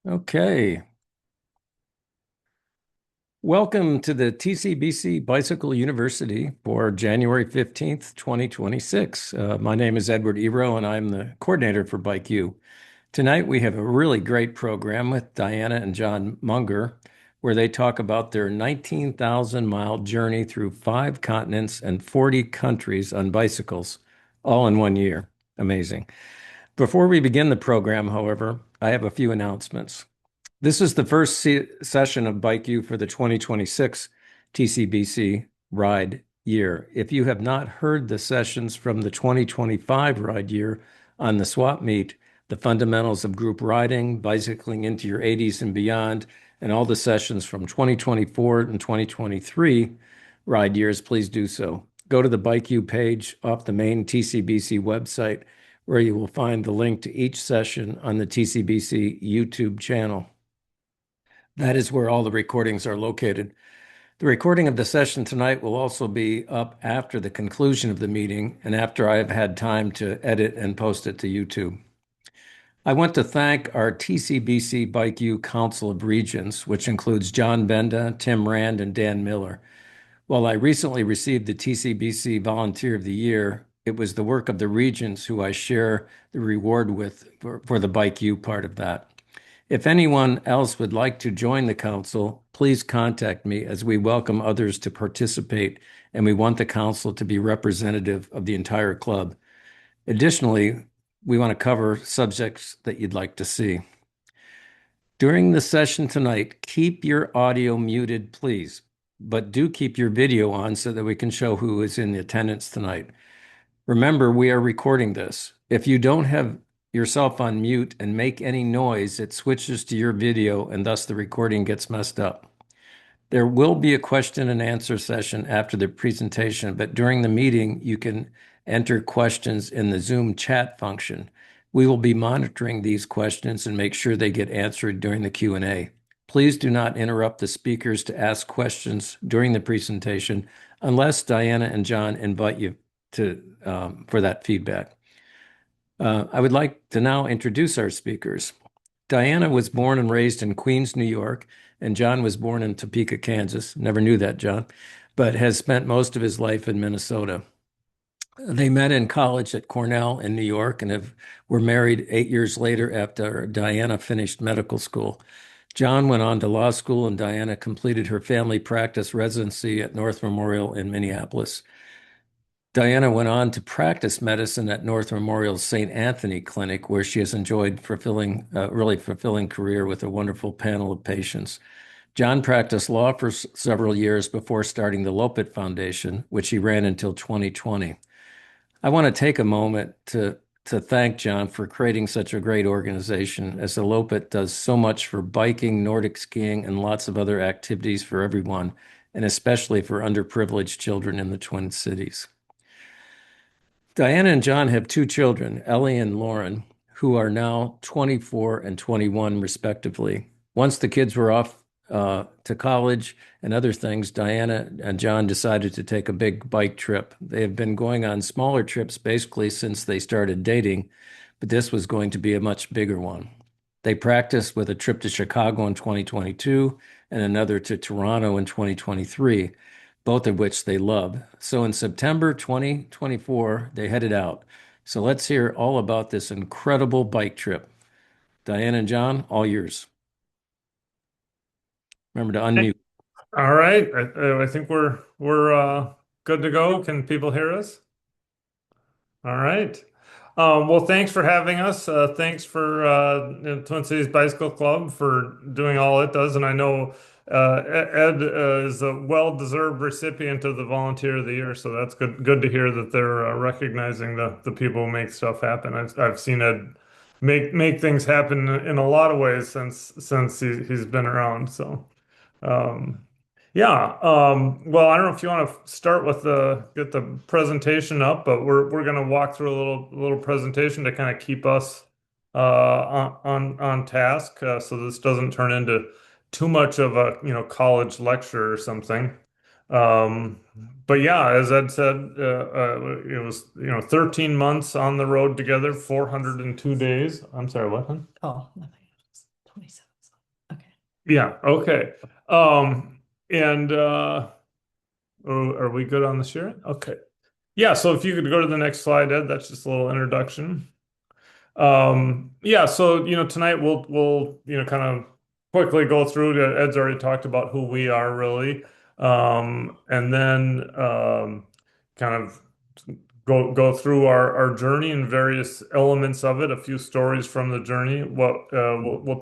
Okay. Welcome to the TCBC Bicycle University for January 15th, 2026. My name is Edward Eroe, and I'm the coordinator for Bike U. Tonight, we have a really great program with Diana and John Munger, where they talk about their 19,000-mile journey through 5 continents and 40 countries on bicycles, all in one year. Amazing. Before we begin the program, however, I have a few announcements. This is the first session of Bike U for the 2026 TCBC ride year. If you have not heard the sessions from the 2025 ride year on the swap meet, the fundamentals of group riding, bicycling into your 80s and beyond, and all the sessions from 2024 and 2023 ride years, please do so. Go to the Bike U page off the main TCBC website, where you will find the link to each session on the TCBC YouTube channel. That is where all the recordings are located. The recording of the session tonight will also be up after the conclusion of the meeting and after I have had time to edit and post it to YouTube. I want to thank our TCBC Bike U Council of Regions, which includes John Benda, Tim Rand, and Dan Miller. While I recently received the TCBC Volunteer of the Year, it was the work of the regions who I share the reward with for the Bike U part of that. If anyone else would like to join the council, please contact me, as we welcome others to participate and we want the council to be representative of the entire club. Additionally, we want to cover subjects that you'd like to see. During the session tonight, keep your audio muted, please, but do keep your video on so that we can show who is in attendance tonight. Remember, we are recording this. If you don't have yourself on mute and make any noise, it switches to your video and thus the recording gets messed up. There will be a question and answer session after the presentation, but during the meeting, you can enter questions in the Zoom chat function. We will be monitoring these questions and make sure they get answered during the Q&A. Please do not interrupt the speakers to ask questions during the presentation unless Diana and John invite you for that feedback. I would like to now introduce our speakers. Diana was born and raised in Queens, New York, and John was born in Topeka, Kansas. Never knew that, John, but has spent most of his life in Minnesota. They met in college at Cornell in New York and were married 8 years later after Diana finished medical school. John went on to law school, and Diana completed her family practice residency at North Memorial in Minneapolis. Diana went on to practice medicine at North Memorial's St. Anthony Clinic, where she has enjoyed really fulfilling career with a wonderful panel of patients. John practiced law for several years before starting the Lopet Foundation, which he ran until 2020. I want to take a moment to thank John for creating such a great organization, as the Lopet does so much for biking, Nordic skiing, and lots of other activities for everyone, and especially for underprivileged children in the Twin Cities. Diana and John have 2 children, Ellie and Lauren, who are now 24 and 21, respectively. Once the kids were off to college and other things, Diana and John decided to take a big bike trip. They have been going on smaller trips basically since they started dating, but this was going to be a much bigger one. They practiced with a trip to Chicago in 2022 and another to Toronto in 2023, both of which they love. So in September 2024, they headed out. So let's hear all about this incredible bike trip. Diana and John, all yours. Remember to unmute. All right. I think we're good to go. Can people hear us? All right. Well, thanks for having us. Thanks for Twin Cities Bicycle Club for doing all it does. And I know Ed is a well-deserved recipient of the Volunteer of the Year, so that's good to hear that they're recognizing the people who make stuff happen. I've seen Ed make things happen in a lot of ways since he's been around. So. Um, yeah. Well, I don't know if you want to start with get the presentation up, but we're going to walk through a little presentation to kind of keep us on task, so this doesn't turn into too much of a college lecture or something. Um, but yeah, as Ed said, it was 13 months on the road together, 402 days. I'm sorry, what? Hon? Oh, nothing. 27. Yeah, okay. And are we good on the sharing? Okay. Yeah, so if you could go to the next slide, Ed, that's just a little introduction. Yeah, so tonight we'll kind of quickly go through. Ed's already talked about who we are really, and then kind of go through our journey and various elements of it. A few stories from the journey. What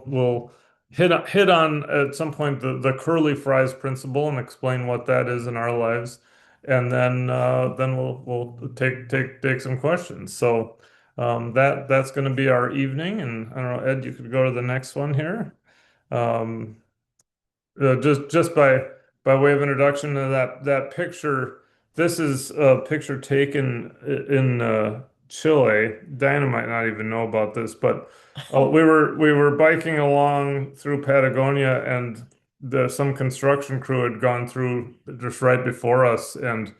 we'll hit on at some point the curly fries principle and explain what that is in our lives, and then we'll take some questions. So. That's going to be our evening, and I don't know, Ed, you could go to the next one here. Um, just by way of introduction to that picture, this is a picture taken in Chile. Diana might not even know about this, but we were biking along through Patagonia, and some construction crew had gone through just right before us, and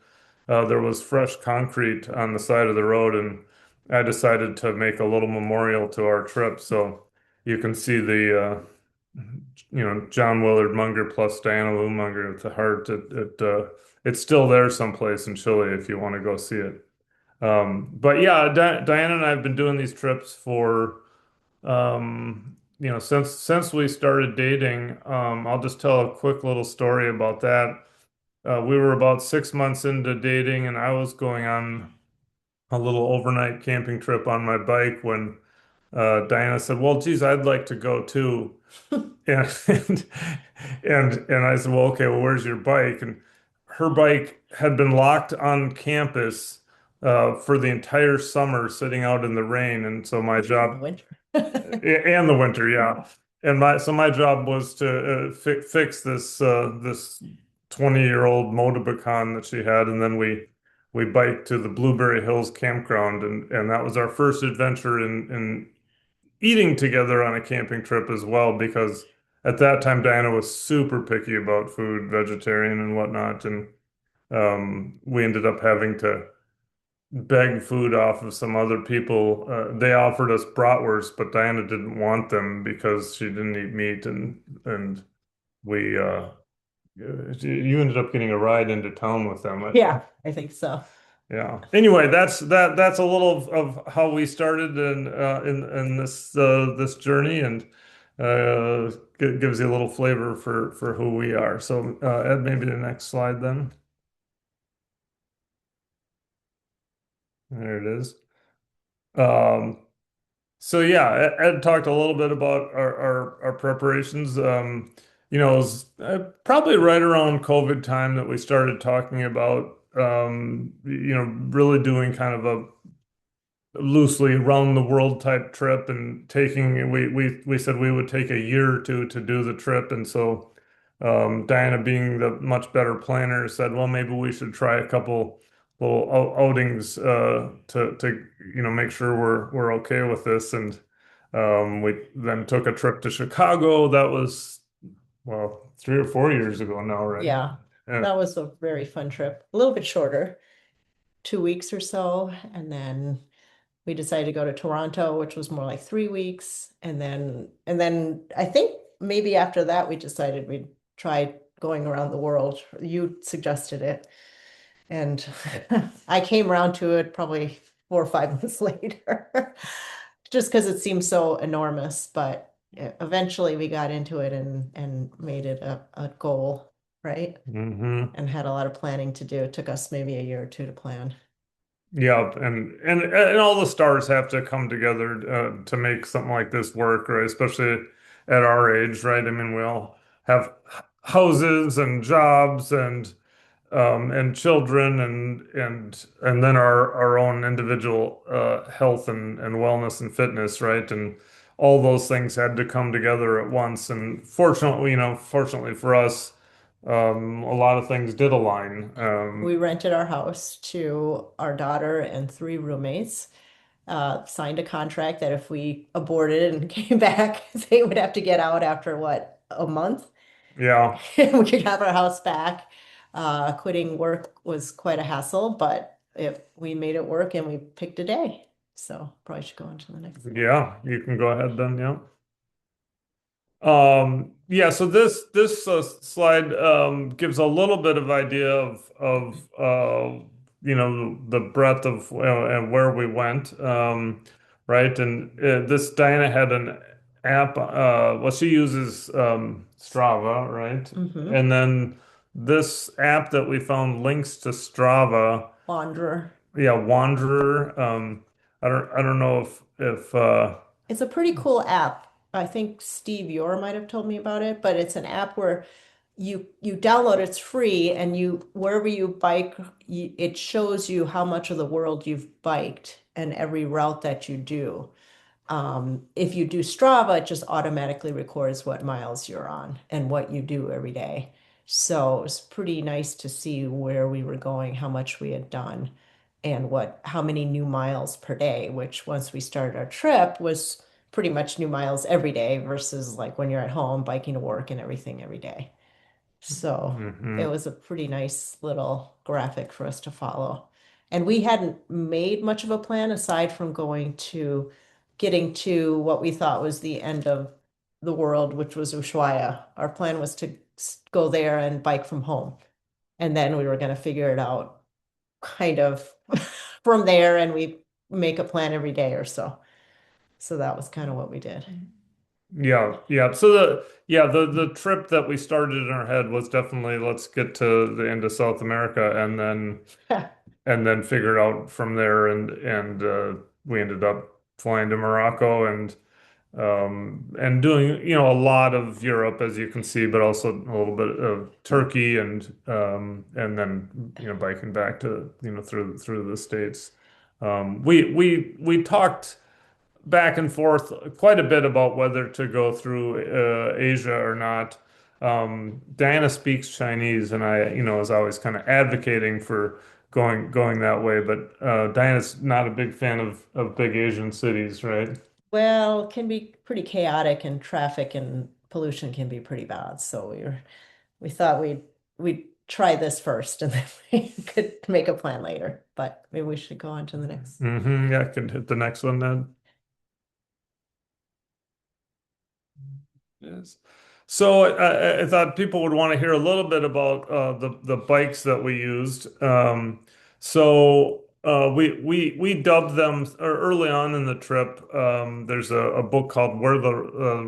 there was fresh concrete on the side of the road, and I decided to make a little memorial to our trip. So you can see John Willard Munger plus Diana Lou Munger at the heart. It's still there someplace in Chile if you want to go see it. But yeah, Diana and I have been doing these trips for since we started dating. I'll just tell a quick little story about that. We were about 6 months into dating, and I was going on a little overnight camping trip on my bike when Diana said, "Well, geez, I'd like to go too." And and I said, "Well, okay, well, where's your bike?" And her bike had been locked on campus for the entire summer, sitting out in the rain, and so my job Winter. and the winter, yeah. And my job was to fix this 20-year-old Motorbicon that she had, and then we biked to the Blueberry Hills campground, and that was our first adventure in eating together on a camping trip as well, because at that time Diana was super picky about food, vegetarian and whatnot, and we ended up having to beg food off of some other people. They offered us bratwurst, but Diana didn't want them because she didn't eat meat, and we you ended up getting a ride into town with them. Yeah, I think so. Yeah. Anyway, that's a little of how we started in this journey, and gives you a little flavor for who we are. So Ed, maybe the next slide then. There it is. Um, So yeah, Ed talked a little bit about our preparations. It was probably right around COVID time that we started talking about really doing kind of a loosely around the world type trip, and taking we said we would take a year or two to do the trip. And so Diana, being the much better planner, said, well, maybe we should try a couple little outings to make sure we're okay with this. And we then took a trip to Chicago. That was, well, 3 or 4 years ago now, right? Yeah, Yeah. that was a very fun trip. A little bit shorter, 2 weeks or so. And then we decided to go to Toronto, which was more like 3 weeks. And then I think maybe after that we decided we'd try going around the world. You suggested it. And I came around to it probably 4 or 5 months later, just because it seemed so enormous. But eventually we got into it and made it a goal, right? hmm And had a lot of planning to do. It took us maybe a year or two to plan. Yeah, and all the stars have to come together to make something like this work, right? Especially at our age, right? I mean, we all have houses and jobs and children, and then our own individual health and wellness and fitness, right? And all those things had to come together at once. And fortunately for us, a lot of things did align. We rented our house to our daughter and three roommates. Signed a contract that if we aborted and came back, they would have to get out after what, a month? Yeah. We could have our house back. Quitting work was quite a hassle, but if we made it work and we picked a day. So probably should go on to the next. Yeah, you can go ahead then. Yeah. Yeah, so this slide gives a little bit of idea of the breadth of and where we went, right? And this Diana had an app. Well, she uses Strava, right? Hmm. And then this app that we found links to Strava. Wanderer. Yeah, Wanderer. I don't know if It's a pretty cool app. I think Steve Yor might have told me about it, but it's an app where you download, it's free, and you wherever you bike, it shows you how much of the world you've biked and every route that you do. If you do Strava, it just automatically records what miles you're on and what you do every day. So it's pretty nice to see where we were going, how much we had done, and how many new miles per day, which once we started our trip was pretty much new miles every day versus like when you're at home biking to work and everything every day. So it Mhm. was a pretty nice little graphic for us to follow. And we hadn't made much of a plan aside from getting to what we thought was the end of the world, which was Ushuaia. Our plan was to go there and bike from home. And then we were going to figure it out kind of from there, and we make a plan every day or so. So that was kind of what we did. Yeah, yeah. So the trip that we started in our head was definitely let's get to the end of South America and then figure it out from there and we ended up flying to Morocco and doing a lot of Europe as you can see, but also a little bit of Turkey and then biking back to through the States. We talked back and forth quite a bit about whether to go through Asia or not. Diana speaks Chinese, and I, was always kind of advocating for going that way. But Diana's not a big fan of big Asian cities, right? Well, it can be pretty chaotic and traffic and pollution can be pretty bad. So we thought we'd try this first and then we could make a plan later. But maybe we should go on to the next. Yeah, I can hit the next one then. Yes. So I thought people would want to hear a little bit about the bikes that we used. We dubbed them early on in the trip. There's a book called Where the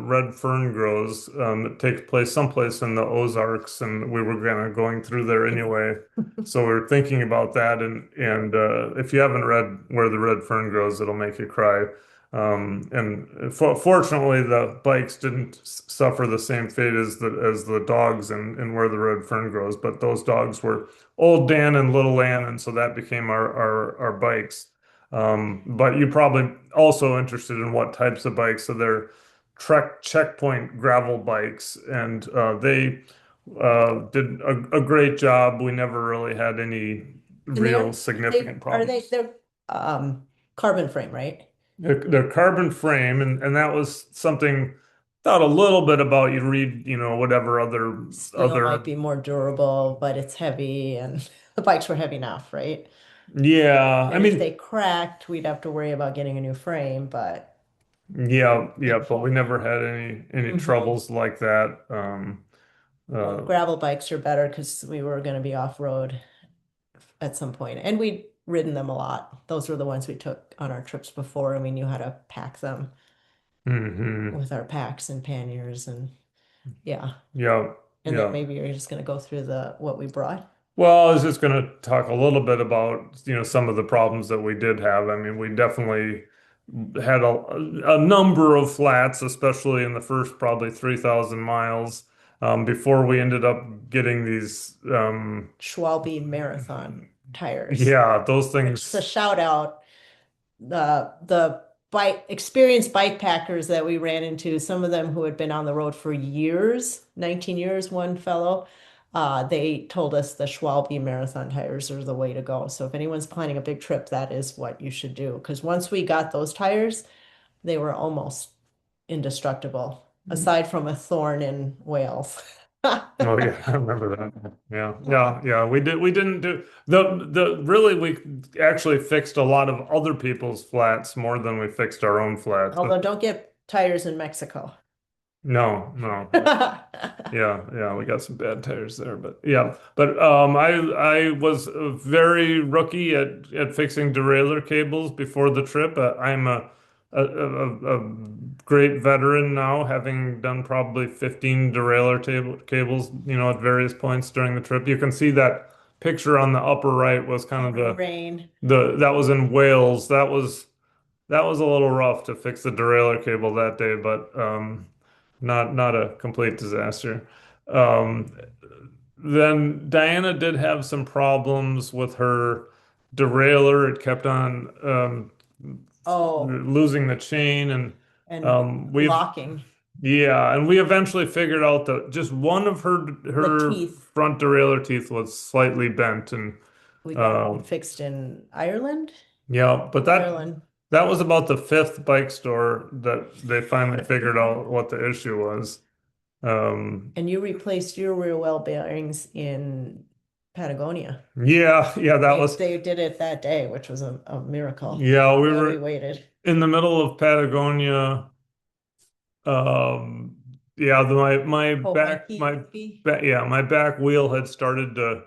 Red Fern Grows. It takes place someplace in the Ozarks, and we were going through there anyway. So we were thinking about that, and if you haven't read Where the Red Fern Grows, it'll make you cry. And fortunately, the bikes didn't suffer the same fate as the dogs in Where the Red Fern Grows. But those dogs were Old Dan and Little Ann, and so that became our bikes. But you're probably also interested in what types of bikes. So they're Trek Checkpoint gravel bikes, and they did a great job. We never really had any And real significant problems. they're um carbon frame, right? They're carbon frame, and that was something thought a little bit about. You read, whatever Steel might other. be more durable, but it's heavy and the bikes were heavy enough, right? Yeah, I And if they mean, cracked, we'd have to worry about getting a new frame, but yeah, yeah, it, but we never had any mhm. troubles like that. Well, the Uh, gravel bikes are better because we were going to be off-road at some point, and we'd ridden them a lot. Those were the ones we took on our trips before, and we knew how to pack them hmm with our packs and panniers, and yeah. Yeah, And then yeah. maybe you're just going to go through the what we brought. Well, I was just going to talk a little bit about, some of the problems that we did have. I mean, we definitely had a number of flats, especially in the first probably 3,000 miles, before we ended up getting these. Schwalbe Marathon tires, Yeah, those which is a things. shout out. The bike experienced bike packers that we ran into, some of them who had been on the road for years, 19 years, one fellow, they told us the Schwalbe Marathon tires are the way to go. So if anyone's planning a big trip, that is what you should do. Because once we got those tires, they were almost indestructible, aside from a thorn in Wales. Oh yeah, I remember that. Yeah, yeah, yeah. We didn't do the really we actually fixed a lot of other people's flats more than we fixed our own flats. Although don't get tires in Mexico. No, no. Yeah, yeah, we got some bad tires there, but yeah. But I was a very rookie at fixing derailleur cables before the trip. I'm a great veteran now, having done probably 15 derailleur table cables, at various points during the trip. You can see that picture on the upper right was kind of Pouring rain. the that was in Wales. That was a little rough to fix the derailleur cable that day, but not a complete disaster. Um, then Diana did have some problems with her derailleur. It kept on Oh, losing the chain, and and um, we've locking yeah, and we eventually figured out that just one of the her teeth. front derailleur teeth was slightly bent, and We got it um, fixed in Ireland. yeah, but that Ireland. that was about the fifth bike store that they finally figured out what the issue was. Um, And you replaced your rear wheel bearings in Patagonia. yeah, yeah, that They was they did it that day, which was a miracle. yeah, we Glad we were waited. in the middle of Patagonia. Um, yeah, my Oh, back Mikey, my maybe. back yeah, my back wheel had started to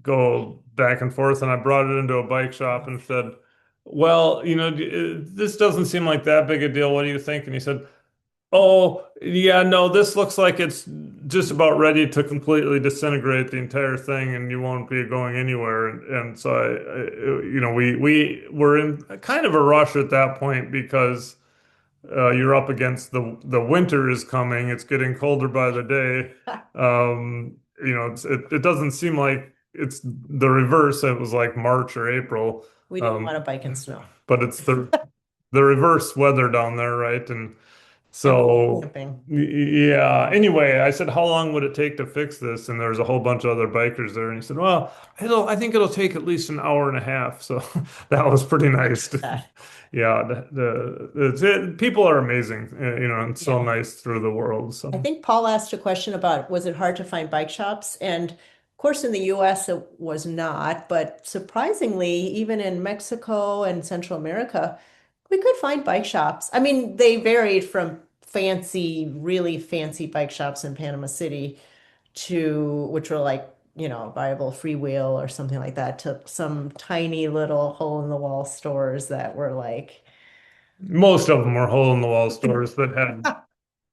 go back and forth, and I brought it into a bike shop and said, "Well, this doesn't seem like that big a deal. What do you think?" And he said, "Oh, yeah, no, this looks like it's just about ready to completely disintegrate the entire thing, and you won't be going anywhere." And so we were in kind of a rush at that point because you're up against the winter is coming. It's getting colder by the day. It doesn't seem like it's the reverse. It was like March or April, We didn't want um, to bike in snow. but it's the reverse weather down there, right? And And so, camping. yeah. Anyway, I said, "How long would it take to fix this?" And there's a whole bunch of other bikers there, and he said, "Well, I think it'll take at least an hour and a half." So that was pretty nice. That. Yeah, people are amazing, and so Yeah. nice through the world. I So think Paul asked a question about was it hard to find bike shops? And of course, in the US, it was not. But surprisingly, even in Mexico and Central America, we could find bike shops. I mean, they varied from fancy, really fancy bike shops in Panama City to which were like, viable freewheel or something like that, to some tiny little hole in the wall stores that were like, most of them were hole in the wall stores that had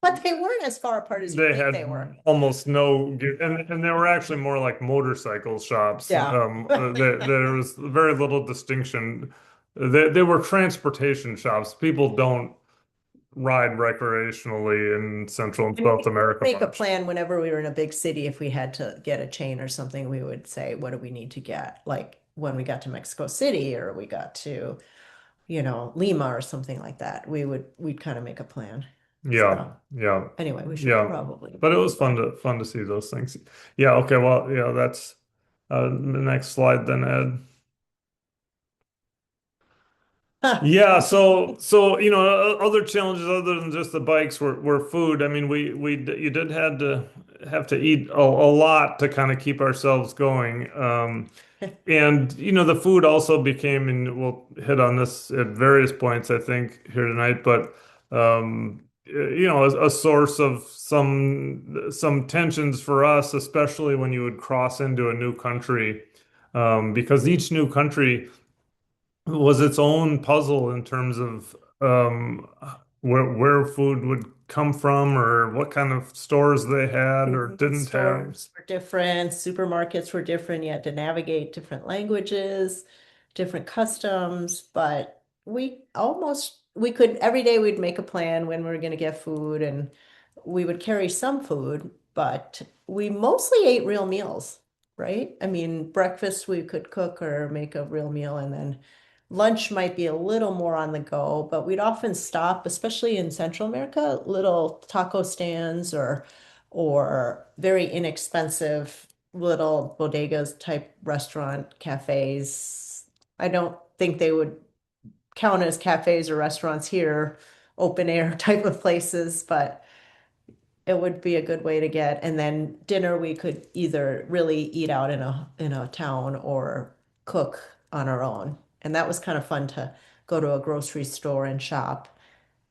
but they weren't as far apart as you they think had they were. almost no and they were actually more like motorcycle shops. Yeah. There was very little distinction. They were transportation shops. People don't ride recreationally in Central and And South we would America make a much. plan whenever we were in a big city. If we had to get a chain or something, we would say, what do we need to get? Like when we got to Mexico City or we got to, Lima or something like that, we'd kind of make a plan. Yeah, So yeah, anyway, we should yeah. probably But it was move on. fun to see those things. Yeah, okay, well, yeah, that's the next slide then, Ed. Yeah, so other challenges other than just the bikes were food. I mean, you did had to have to eat a lot to kind of keep ourselves going. And the food also became, and we'll hit on this at various points, I think, here tonight, but a source of some tensions for us, especially when you would cross into a new country, because each new country was its own puzzle in terms of where food would come from or what kind of stores they had or Convenience didn't have. stores were different, supermarkets were different. You had to navigate different languages, different customs, but we could, every day we'd make a plan when we were going to get food and we would carry some food, but we mostly ate real meals, right? I mean, breakfast we could cook or make a real meal, and then lunch might be a little more on the go, but we'd often stop, especially in Central America, little taco stands or very inexpensive little bodegas type restaurant cafes. I don't think they would count as cafes or restaurants here, open air type of places, but it would be a good way to get. And then dinner, we could either really eat out in a town or cook on our own. And that was kind of fun to go to a grocery store and shop.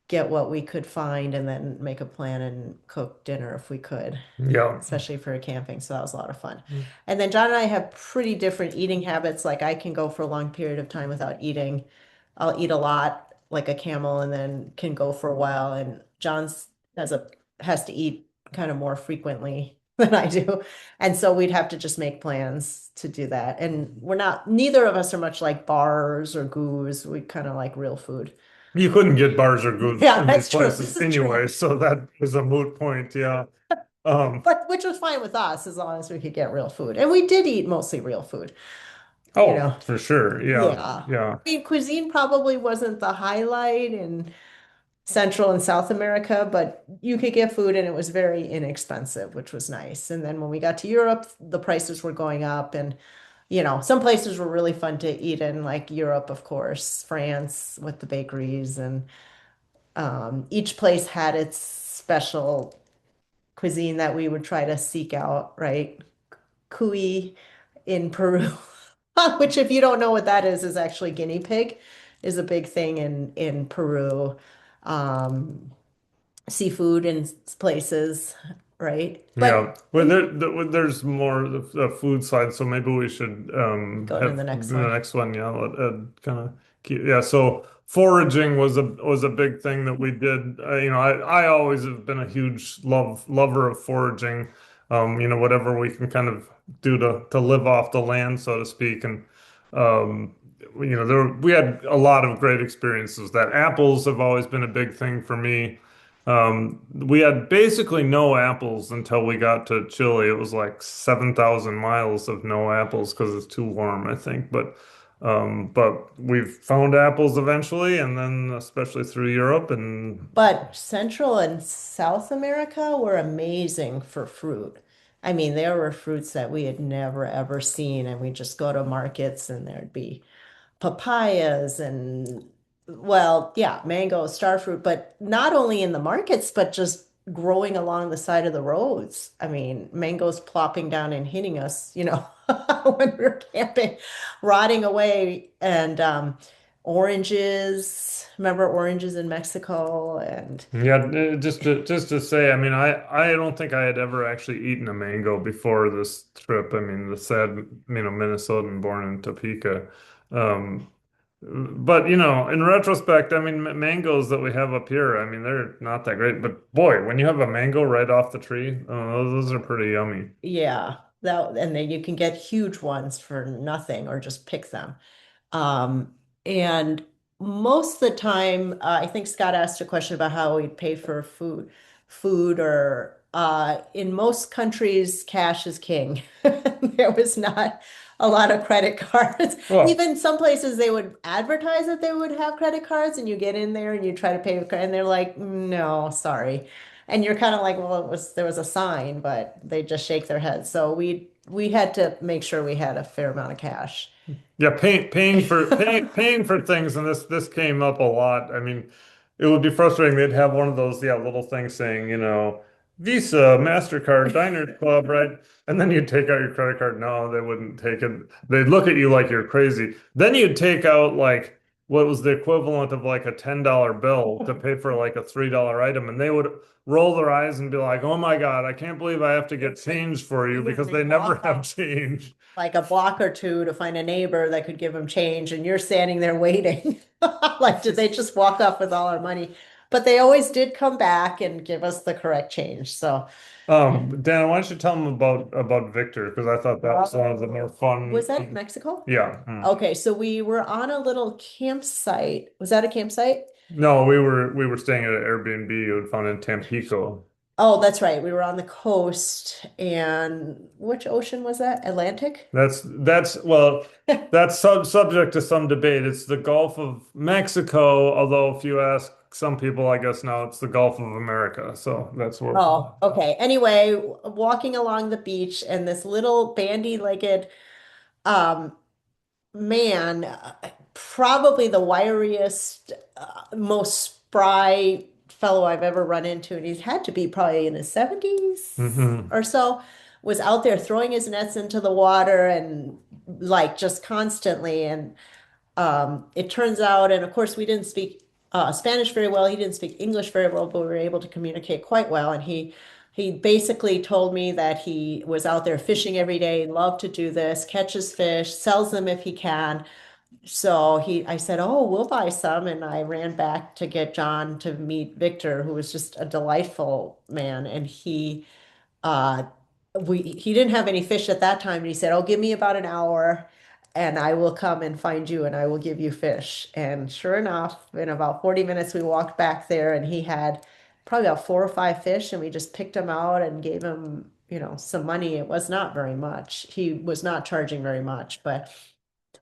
get what we could find and then make a plan and cook dinner if we could, Yeah. especially for camping. So that was a lot of fun. And then John and I have pretty different eating habits. Like I can go for a long period of time without eating. I'll eat a lot like a camel and then can go for a while. And John's has to eat kind of more frequently than I do. And so we'd have to just make plans to do that. And neither of us are much like bars or goos. We kind of like real food. You couldn't get bars or goods Yeah, in these that's true. This places is true. anyway, so that is a moot point. Yeah. Um, But which was fine with us as long as we could get real food. And we did eat mostly real food, you oh, know. for sure. Yeah. Yeah. Yeah. I mean, cuisine probably wasn't the highlight in Central and South America, but you could get food and it was very inexpensive, which was nice. And then when we got to Europe, the prices were going up and some places were really fun to eat in, like Europe, of course, France with the bakeries and each place had its special cuisine that we would try to seek out, right? Cuy in Peru, which if you don't know what that is actually guinea pig is a big thing in Peru. Um, Seafood in places, right? But Yeah. Well, there's more the food side, so maybe we should go to have the next the one. next one. Yeah, kind of keep. Yeah. So foraging was a big thing that we did. I always have been a huge lover of foraging. Whatever we can kind of do to live off the land, so to speak, and um, we had a lot of great experiences. That apples have always been a big thing for me. We had basically no apples until we got to Chile. It was like 7,000 miles of no apples because it's too warm, I think. But we've found apples eventually, and then especially through Europe, and But Central and South America were amazing for fruit. I mean, there were fruits that we had never ever seen, and we just go to markets and there'd be papayas and well, yeah, mango, star fruit, but not only in the markets, but just growing along the side of the roads. I mean, mangoes plopping down and hitting us, when we were camping, rotting away, and oranges. Remember oranges in Mexico? And yeah, just to say, I mean, I don't think I had ever actually eaten a mango before this trip. I mean, the sad, Minnesotan born in Topeka. Um, But in retrospect, I mean, mangoes that we have up here, I mean, they're not that great. But boy, when you have a mango right off the tree, those are pretty yummy. yeah, and then you can get huge ones for nothing or just pick them. Um, and most of the time, I think Scott asked a question about how we'd pay for food or in most countries, cash is king. There was not a lot of credit cards. Well, Even some places they would advertise that they would have credit cards, and you get in there and you try to pay with credit, and they're like, no, sorry. And you're kind of like, well, there was a sign, but they just shake their heads. So we had to make sure we had a fair amount of cash. yeah, paying for things, and this came up a lot. I mean, it would be frustrating. They'd have one of those, yeah, little things saying, Visa, MasterCard, Diners Club, right? And then you'd take out your credit card. No, they wouldn't take it. They'd look at you like you're crazy. Then you'd take out like what was the equivalent of like a $10 bill to pay for like a $3 item, and they would roll their eyes and be like, "Oh my God, I can't believe I have to get change for you because Literally they never walk have up change." like a block or two to find a neighbor that could give them change, and you're standing there waiting. Like, did they just walk off with all our money? But they always did come back and give us the correct change. So, Dan, why don't you tell them about Victor? Because I thought that was one of the more fun. was that in Mexico? Yeah. Okay, so we were on a little campsite. Was that a campsite? No, we were staying at an Airbnb you would found in Tampico. Oh, that's right. We were on the coast. And which ocean was that? Atlantic? That's well, that's subject to some debate. It's the Gulf of Mexico, although if you ask some people, I guess now it's the Gulf of America. So that's where. Oh, okay. Anyway, walking along the beach and this little bandy-legged um man, probably the wiriest, most spry fellow I've ever run into, and he's had to be probably in his 70s Hmm. or so, was out there throwing his nets into the water and like just constantly. And it turns out, and of course, we didn't speak Spanish very well. He didn't speak English very well, but we were able to communicate quite well. And he basically told me that he was out there fishing every day, loved to do this, catches fish, sells them if he can. So I said, "Oh, we'll buy some." And I ran back to get John to meet Victor, who was just a delightful man. And uh, he didn't have any fish at that time. And he said, "Oh, give me about an hour and I will come and find you and I will give you fish." And sure enough, in about 40 minutes, we walked back there and he had probably about 4 or 5 fish and we just picked them out and gave him, some money. It was not very much. He was not charging very much,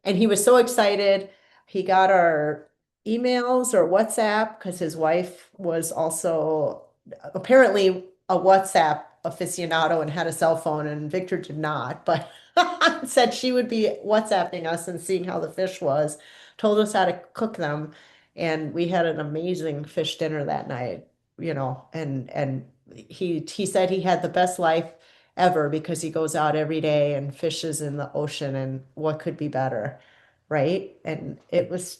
and he was so excited. He got our emails or WhatsApp because his wife was also apparently a WhatsApp aficionado and had a cell phone, and Victor did not, but said she would be WhatsApping us and seeing how the fish was, told us how to cook them, and we had an amazing fish dinner that night, and he said he had the best life ever because he goes out every day and fishes in the ocean, and what could be better, right? And it was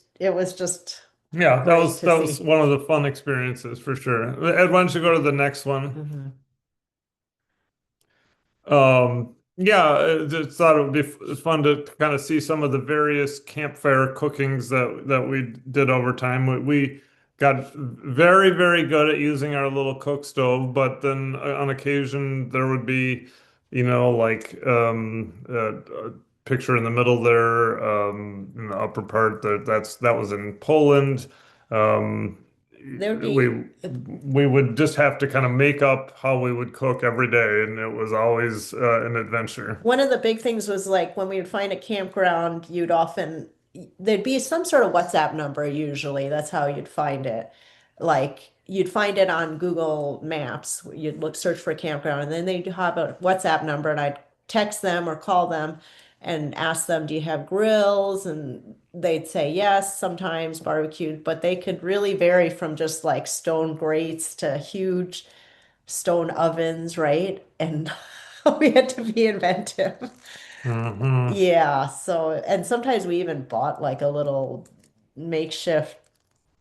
just Yeah, that great was to that was see. one of the fun experiences for sure. Ed, why don't you go to the next one? Mhm. Yeah, I just thought it would be fun to kind of see some of the various campfire cookings that we did over time. We got very, very good at using our little cook stove, but then on occasion there would be, like a picture in the middle there, in the upper part that was in Poland. Um, There would we be we would just have to kind of make up how we would cook every day, and it was always an adventure. one of the big things was like when we would find a campground, there'd be some sort of WhatsApp number usually. That's how you'd find it. Like you'd find it on Google Maps. You'd search for a campground, and then they'd have a WhatsApp number, and I'd text them or call them and ask them, "Do you have grills?" And they'd say yes, sometimes barbecued, but they could really vary from just like stone grates to huge stone ovens, right? And we had to be inventive. Hmm. Yeah, and sometimes we even bought like a little makeshift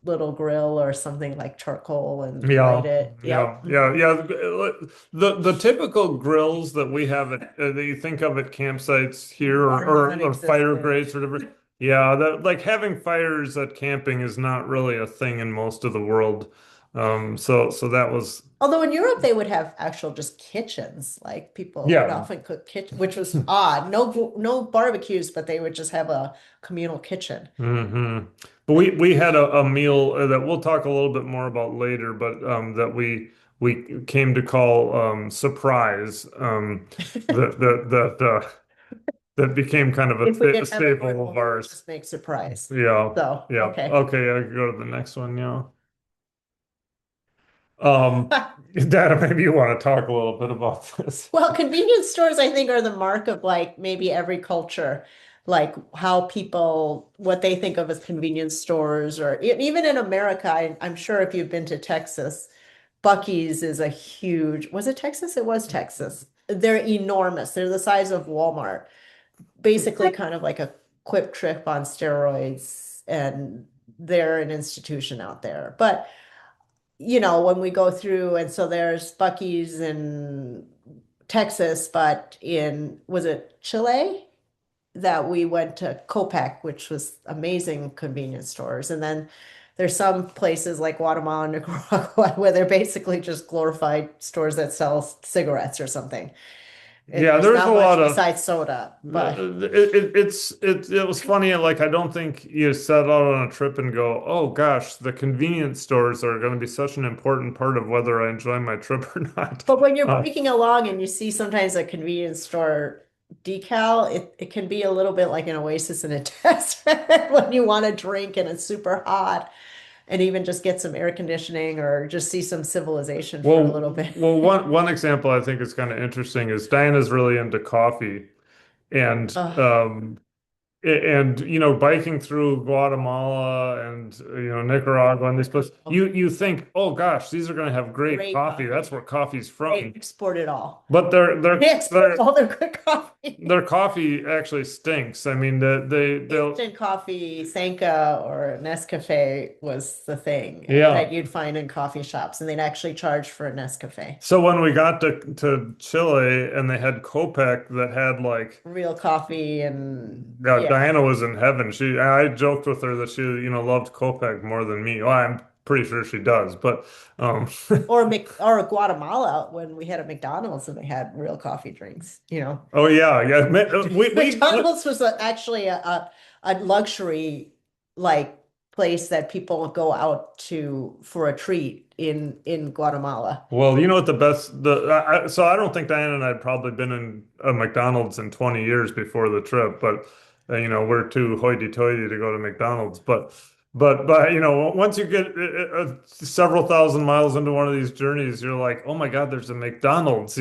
little grill or something like charcoal and light Yeah, it. yeah, Yep. yeah, yeah. The typical grills that we have that you think of at campsites here, or, Are or fire non-existent. grates or whatever. Yeah, that like having fires at camping is not really a thing in most of the world. So that was, Although in Europe they would have actual just kitchens, like people would yeah. often cook kitchen, which was odd. No barbecues, but they would just have a communal kitchen. Hmm. But we had a meal that we'll talk a little bit more about later, but that we came to call surprise. That that became kind of If we a didn't have it staple of normal, we would ours. just make surprise. Yeah, So, yeah. okay. Okay, I can go to the next one. Yeah. Um, Dana, maybe you want to talk a little bit about this. Well, convenience stores, I think, are the mark of like maybe every culture, like how what they think of as convenience stores, or even in America. I'm sure if you've been to Texas, Bucky's is a huge, was it Texas? It was Texas. They're enormous. They're the size of Walmart, basically kind of like a Quick Trip on steroids, and they're an institution out there. But when we go through, and so there's Bucky's in Texas, but was it Chile that we went to Copac, which was amazing convenience stores. And then there's some places like Guatemala and Nicaragua where they're basically just glorified stores that sell cigarettes or something. And Yeah, there's there's a not much lot of besides soda, but it was funny. Like I don't think you set out on a trip and go, oh gosh, the convenience stores are going to be such an important part of whether I enjoy my trip or not. But when you're Uh, breaking along and you see sometimes a convenience store decal, it can be a little bit like an oasis in a desert when you want to drink and it's super hot and even just get some air conditioning or just see some civilization for a little bit. one example I think is kind of interesting is Diana's really into coffee, and Ugh. And biking through Guatemala and Nicaragua and this place, you think, oh gosh, these are going to have great Great coffee. That's coffee. where coffee's They from. export it all. But They export all their good coffee. their coffee actually stinks. I mean, they'll Instant coffee, Sanka or Nescafe was the thing yeah. that you'd find in coffee shops, and they'd actually charge for a Nescafe. So when we got to Chile and they had Copec that had like, Real coffee and yeah, yeah. Diana was in heaven. I joked with her that she, loved Copec more than me. Well, I'm pretty sure she does, but um, Or Guatemala when we had a McDonald's and they had real coffee drinks. oh yeah, yeah. McDonald's was actually a luxury like place that people would go out to for a treat in Guatemala. Well, you know what the best so I don't think Diana and I had probably been in a McDonald's in 20 years before the trip, but we're too hoity-toity to go to McDonald's. But once you get several thousand miles into one of these journeys, you're like, oh my God, there's a McDonald's,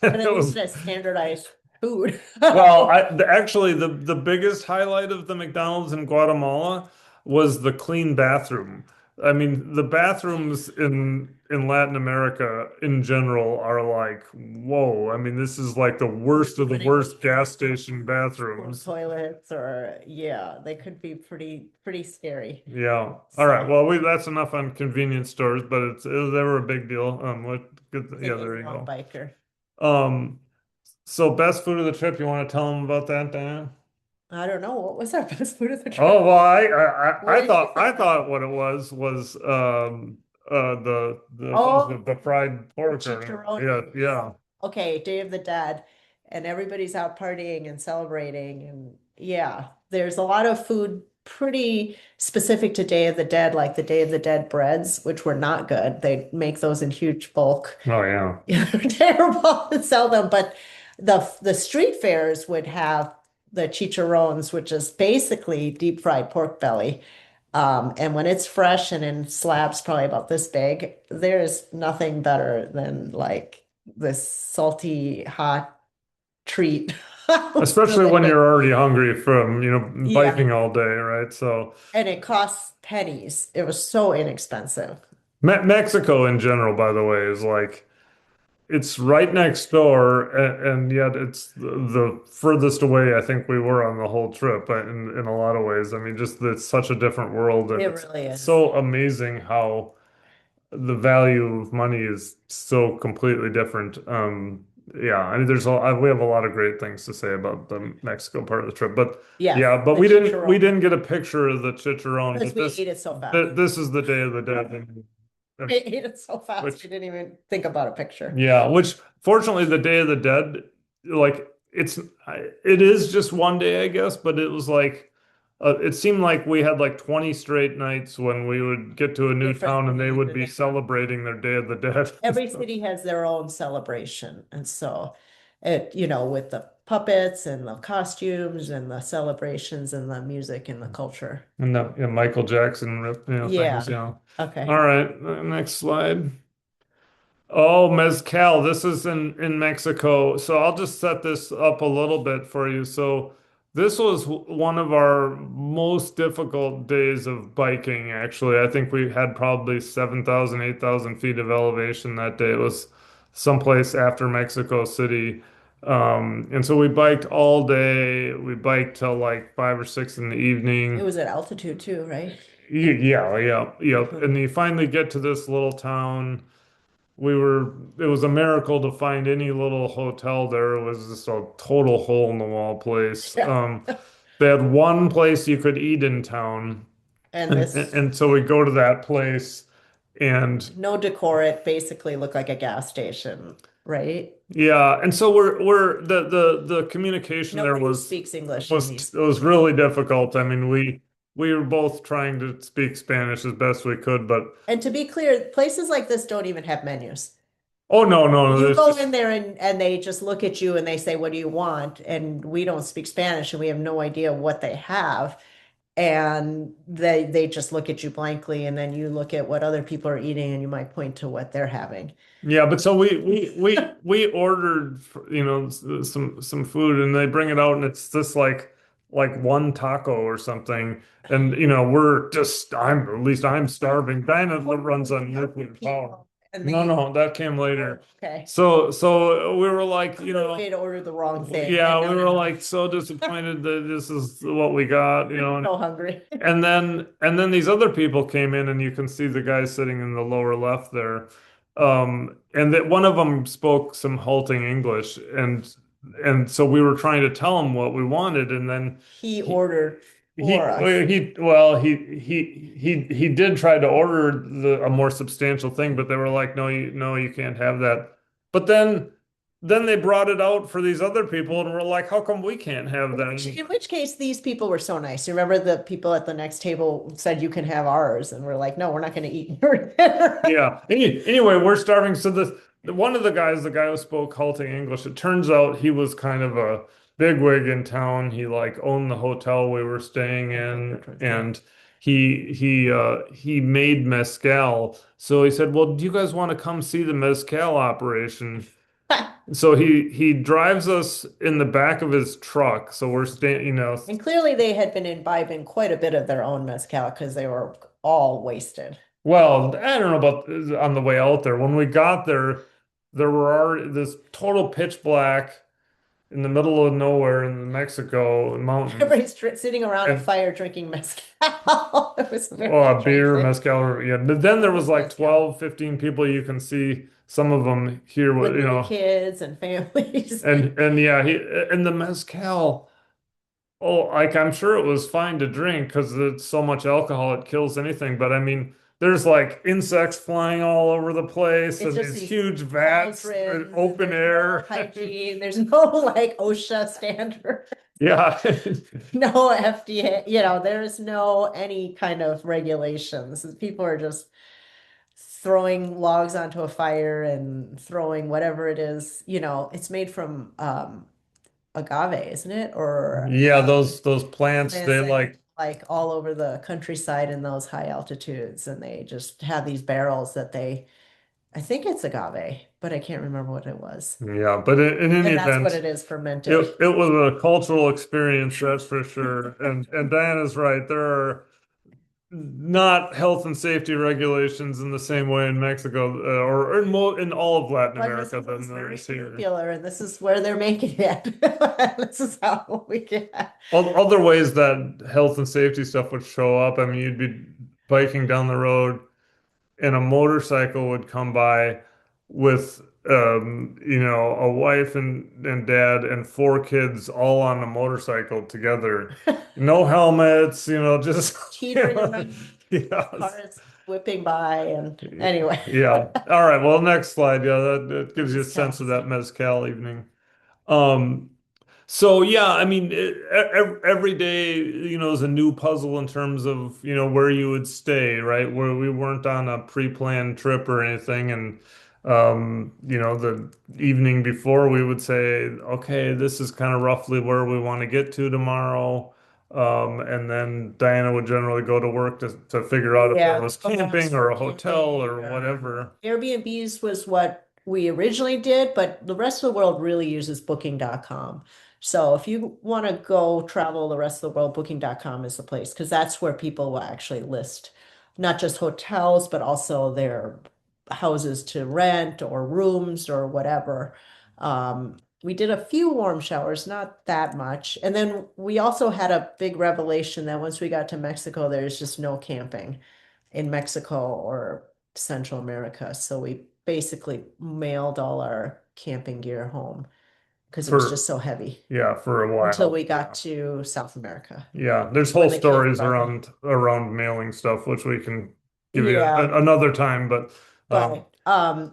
And it at least was it's standardized food. well, actually the biggest highlight of the McDonald's in Guatemala was the clean bathroom. I mean, the bathrooms in Latin America in general are like, whoa. I mean, this is like the worst of the worst gas station bathrooms. Toilets or yeah, they could be pretty scary. Yeah. All right. So Well, that's enough on convenience stores, but they were a big deal. Yeah, take it there you wrong go. biker. Um, so best food of the trip, you want to tell them about that, Diane? I don't know. What was our best food of the Oh trip? well, What did you I think? thought what it was the Oh, fried the pork or yeah, chicharrones. yeah. Okay, Day of the Dead, and everybody's out partying and celebrating, and yeah, there's a lot of food pretty specific to Day of the Dead, like the Day of the Dead breads, which were not good. They make those in huge bulk. Oh yeah. They're terrible to sell them, but the street fairs would have the chicharrones, which is basically deep fried pork belly. And when it's fresh and in slabs, probably about this big, there's nothing better than like this salty, hot treat. Especially Really when good. you're already hungry from, Yeah. biking all day, right? So And it costs pennies. It was so inexpensive. Mexico in general, by the way, is like it's right next door, and yet it's the furthest away I think we were on the whole trip, but in a lot of ways. I mean, just it's such a different world, and It it's really is. so amazing how the value of money is so completely different. Yeah, I mean, we have a lot of great things to say about the Mexico part of the trip, but Yes, yeah, but the we chicharron. didn't get a picture of the chicharron, Because but we ate it so fast. this is the Day of the Dead, We ate it so fast, which we didn't even think about a picture. yeah, which fortunately the Day of the Dead, like it is just one day, I guess, but it was like it seemed like we had like 20 straight nights when we would get to a new Different town and they days would or be different. celebrating their Day of the Dead. Every city has their own celebration. And so with the puppets and the costumes and the celebrations and the music and the culture. And the Michael Jackson, Yeah. things, yeah. Okay. All right, next slide. Oh, mezcal. This is in Mexico. So I'll just set this up a little bit for you. So this was one of our most difficult days of biking, actually. I think we had probably 7,000, 8,000 feet of elevation that day. It was someplace after Mexico City. And so we biked all day. We biked till like 5 or 6 in the It evening. was at altitude too, right? Yeah, yeah, yeah. Mhm. And you finally get to this little town. It was a miracle to find any little hotel there. It was just a total hole in the wall place. Yeah. They had one place you could eat in town. And And so we go to that place and no decor, it basically looked like a gas station, right? yeah, and so we're the communication there Nobody speaks English in these. it was really difficult. I mean, we were both trying to speak Spanish as best we could, but And to be clear, places like this don't even have menus. oh no, no, You there's go just in there and they just look at you and they say, "What do you want?" And we don't speak Spanish and we have no idea what they have. And they just look at you blankly and then you look at what other people are eating and you might point to what they're having. yeah, but so we ordered some food and they bring it out and it's this like like one taco or something. And we're just at least I'm starving. Diana runs on nuclear power. And No, they, no, that came later. okay. So we were like, They'd ordered the wrong thing. yeah, we were like so disappointed that this is what we got, So hungry. and then these other people came in, and you can see the guy sitting in the lower left there. And that one of them spoke some halting English, and so we were trying to tell him what we wanted, and then He he ordered he for us. he well he did try to order a more substantial thing, but they were like, no, you can't have that. But then they brought it out for these other people, and we're like, how come we can't have that? In which case, these people were so nice. You remember the people at the next table said you can have ours, and we're like, no, we're not going to eat your dinner. Yeah. Anyway, we're starving. So one of the guys, the guy who spoke halting English, it turns out he was kind of a bigwig in town. He like owned the hotel we were staying in, and he made mezcal. So he said, "Well, do you guys want to come see the mezcal operation?" So he drives us in the back of his truck. So we're staying. And clearly, they had been imbibing quite a bit of their own mezcal because they were all wasted. Well, I don't know about on the way out there. When we got there, there were already this total pitch black in the middle of nowhere in the Mexico mountains. Everybody's sitting around a And fire drinking mezcal. It was very oh, beer, interesting. mezcal, yeah. But then there was like Mezcal 12, 15 people. You can see some of them here, with little kids and families. and yeah, and the mezcal. Oh, like I'm sure it was fine to drink because it's so much alcohol it kills anything. But I mean, there's like insects flying all over the place It's and just these these huge vats, cauldrons, open there's no air. hygiene, there's no like OSHA standard, Yeah. no FDA, there's no any kind of regulations. People are just throwing logs onto a fire and throwing whatever it is, it's made from agave, isn't it? Or Yeah, those plants, plants they that like, like all over the countryside in those high altitudes, and they just have these barrels that I think it's agave, but I can't remember what it was. yeah, but in any And that's what event, it is, fermented. it was a cultural experience, that's for sure. And Diana's right. There are not health and safety regulations in the same way in Mexico or in all of Latin But this America is than there very is here. popular, and this is where they're making it. This is how we get. Other ways that health and safety stuff would show up, I mean, you'd be biking down the road and a motorcycle would come by with a wife and dad and four kids all on a motorcycle together. No helmets, just Teetering around, yes. cars whipping by, and anyway, Yeah. All right. Well, next slide. Yeah, that gives you a sense of discounts. that mezcal evening. Um, so yeah, I mean, every day, is a new puzzle in terms of, where you would stay, right? Where we weren't on a pre-planned trip or anything. And, the evening before we would say, okay, this is kind of roughly where we want to get to tomorrow. And then Diana would generally go to work to figure out if there Yeah, was hotels camping or for a hotel camping or whatever. Airbnbs was what we originally did, but the rest of the world really uses booking.com. So if you want to go travel the rest of the world, booking.com is the place because that's where people will actually list not just hotels, but also their houses to rent or rooms or whatever. We did a few warm showers, not that much. And then we also had a big revelation that once we got to Mexico, there's just no camping in Mexico or Central America. So we basically mailed all our camping gear home because it was For just so heavy Yeah, for a until while. we got Yeah. to South America Yeah, there's whole when the kids stories finally. around mailing stuff, which we can give you Yeah, another time. But but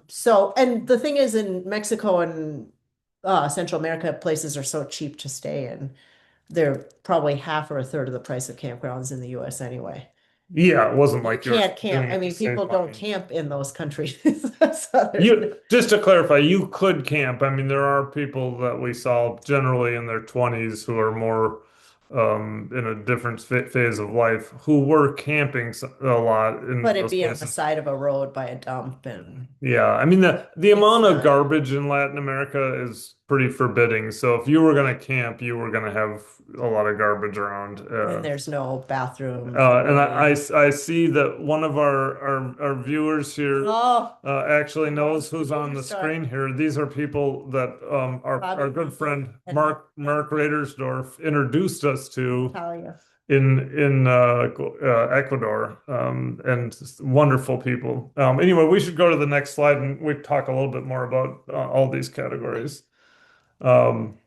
so and the thing is in Mexico and Central America, places are so cheap to stay in. They're probably half or a third of the price of campgrounds in the US anyway. yeah, it wasn't You like you're can't camp. doing I it to mean, save people don't money. camp in those countries. So there's no. You just to clarify, you could camp. I mean, there are people that we saw generally in their 20s who are more in a different phase of life who were camping a lot in But it'd those be on the places. side of a road by a dump, and Yeah, I mean the it's amount of not. garbage in Latin America is pretty forbidding. So if you were going to camp, you were going to have a lot of garbage around. And there's no bathroom And facility. I see that one of our viewers here Oh, actually knows who's on grocery the store. screen here. These are people that our Bobby good friend and Mark Mark Radersdorf introduced us to Talia. in Ecuador, and wonderful people. Anyway, we should go to the next slide and we talk a little bit more about all these categories. Um,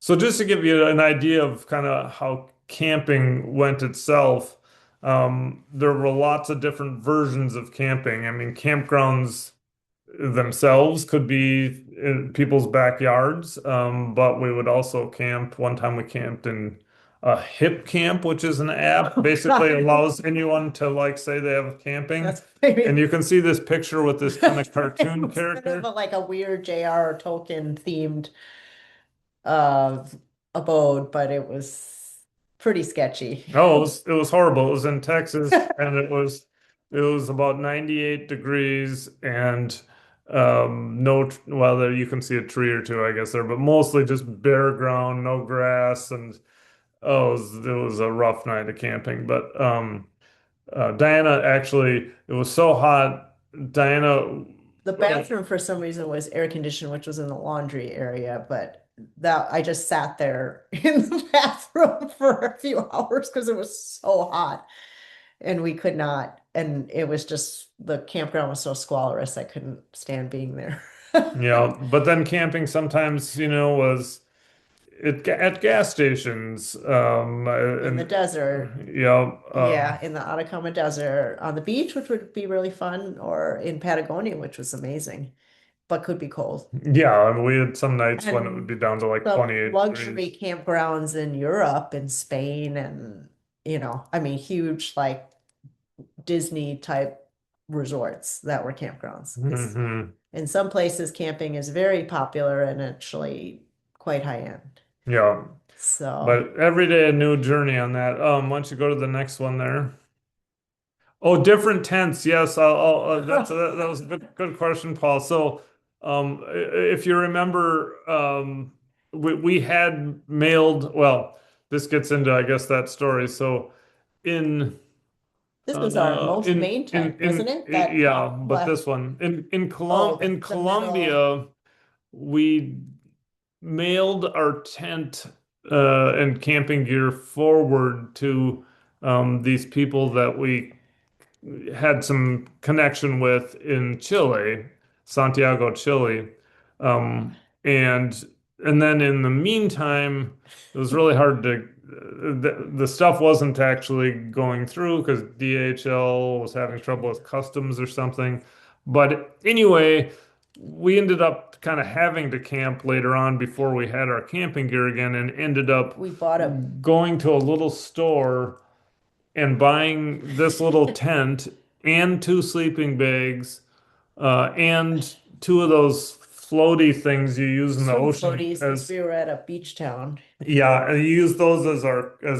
so just to give you an idea of kind of how camping went itself, there were lots of different versions of camping. I mean, campgrounds themselves could be in people's backyards, but we would also camp. One time we camped in a hip camp, which is an app, basically allows anyone to like say they have camping. That's maybe And you can see this picture with this kind of it cartoon was kind of character. like a weird J.R. Tolkien themed uh abode, but it was pretty sketchy. Oh, it was horrible. It was in Texas and it was about 98 degrees and no well there you can see a tree or two I guess there, but mostly just bare ground, no grass, and it was a rough night of camping. But Diana actually, it was so hot. Diana The bathroom for some reason was air conditioned, which was in the laundry area, but that I just sat there in the bathroom for a few hours because it was so hot and we could not, and it was just the campground was so squalorous I couldn't stand being there. but then camping sometimes, was at gas stations, In the and desert, yeah, yeah, in the Atacama Desert, on the beach, which would be really fun, or in Patagonia, which was amazing, but could be cold. yeah, and we had some nights when it would And be down to like the 28 luxury degrees. campgrounds in Europe and Spain and I mean huge like Disney type resorts that were campgrounds. It's Hmm. in some places camping is very popular and actually quite high end. Yeah, So but every day a new journey on that. Why don't you go to the next one there? Oh, different tents. Yes, that was a good question, Paul. So, if you remember, we had mailed. Well, this gets into, I guess, that story. So, in this was our most main tent, wasn't it? That yeah, top but left. this one Oh, In the middle. Colombia, we mailed our tent and camping gear forward to these people that we had some connection with in Chile, Santiago, Chile. Um, and and then in the meantime, it was really hard to the stuff wasn't actually going through because DHL was having trouble with customs or something. But anyway, we ended up kind of having to camp later on before we had our camping gear again, and ended up We bought a going to a little store and buying this little tent and two sleeping bags, and two of those floaty things you use in the swim ocean floaties because as we were at a beach town. yeah, and you use those as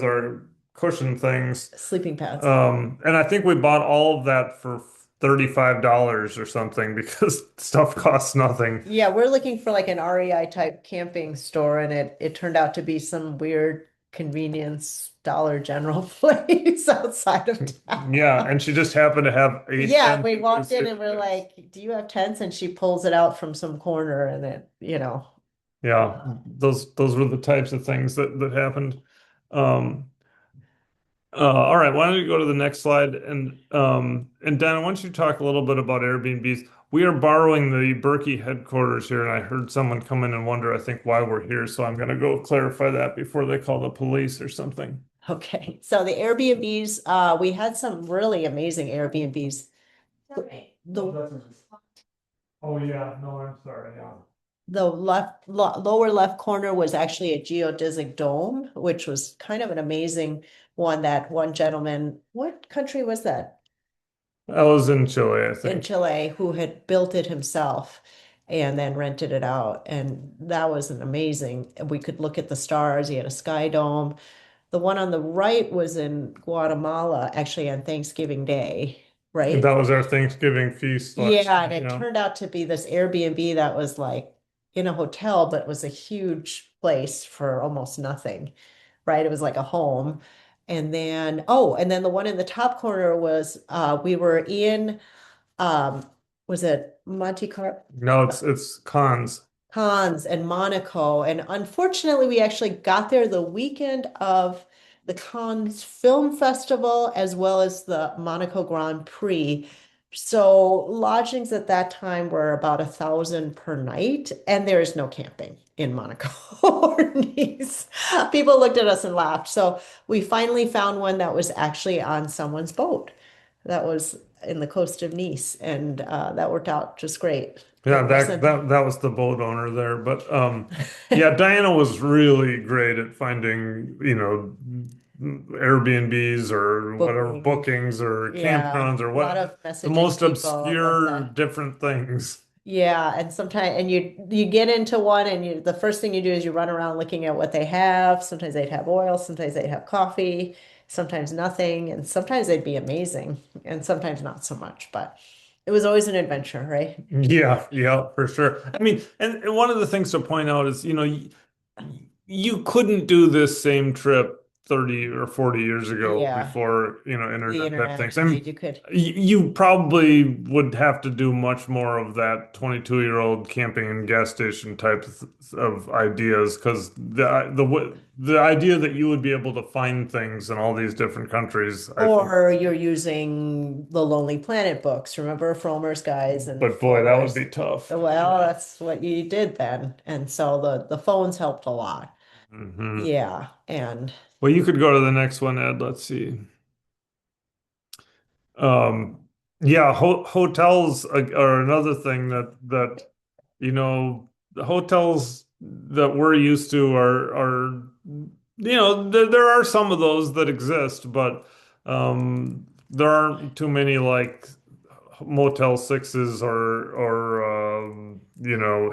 our cushion things. Sleeping pads. And I think we bought all of that for $35 or something because stuff costs nothing. Yeah, we're looking for like an REI type camping store, and it turned out to be some weird convenience Dollar General place outside of Yeah, town. and she just happened to have a Yeah, tent we with two walked in and sleeping we're bags. like, "Do you have tents?" And she pulls it out from some corner, and Yeah, those were the types of things that happened. Um, all right, why don't you go to the next slide, and Dana, why don't you talk a little bit about Airbnbs? We are borrowing the Berkey headquarters here, and I heard someone come in and wonder, I think, why we're here. So I'm going to go clarify that before they call the police or something. Okay. So the Airbnbs, we had some really amazing Airbnbs. The Oh yeah, no, I'm sorry. Yeah. the lower left corner was actually a geodesic dome, which was kind of an amazing one that one gentleman, what country was that? I was in Chile, I In think. Chile, who had built it himself and then rented it out. And that was an amazing, we could look at the stars. He had a sky dome. The one on the right was in Guatemala, actually on Thanksgiving Day, right? That was our Thanksgiving feast. Yeah, and it Yeah. turned out to be this Airbnb that was like in a hotel, but it was a huge place for almost nothing, right? It was like a home. And then the one in the top corner was we were in um was it Monte Carlo? No, it's cons. Cannes and Monaco. And unfortunately, we actually got there the weekend of the Cannes Film Festival as well as the Monaco Grand Prix. So lodgings at that time were about 1,000 per night, and there is no camping in Monaco or Nice. People looked at us and laughed. So we finally found one that was actually on someone's boat. That was in the coast of Nice, and that worked out just great. Yeah, It that wasn't that that was the boat owner there. But yeah, Diana was really great at finding, Airbnbs or whatever booking. bookings or Yeah, campgrounds or a lot what of the messaging most people about obscure that. different things. Yeah, and sometimes and you get into one and you the first thing you do is you run around looking at what they have. Sometimes they'd have oil, sometimes they'd have coffee, sometimes nothing, and sometimes they'd be amazing, and sometimes not so much, but it was always an adventure, right? Yeah, yeah, for sure. I mean, and one of the things to point out is, you couldn't do this same trip 30 or 40 years ago Yeah, before, the internet type internet things. I had mean, made you could. you probably would have to do much more of that 22-year-old camping and gas station type of ideas because the idea that you would be able to find things in all these different countries, I think. Or you're using the Lonely Planet books. Remember Frommer's guys and But boy, that would be Fuller's? tough. Well, Yeah. that's what you did then. And so the phones helped a lot. Hmm. Yeah. And Well, you could go to the next one, Ed. Let's see. Um, yeah, hotels are another thing the hotels that we're used to there are some of those that exist, but there aren't too many like Motel Sixes or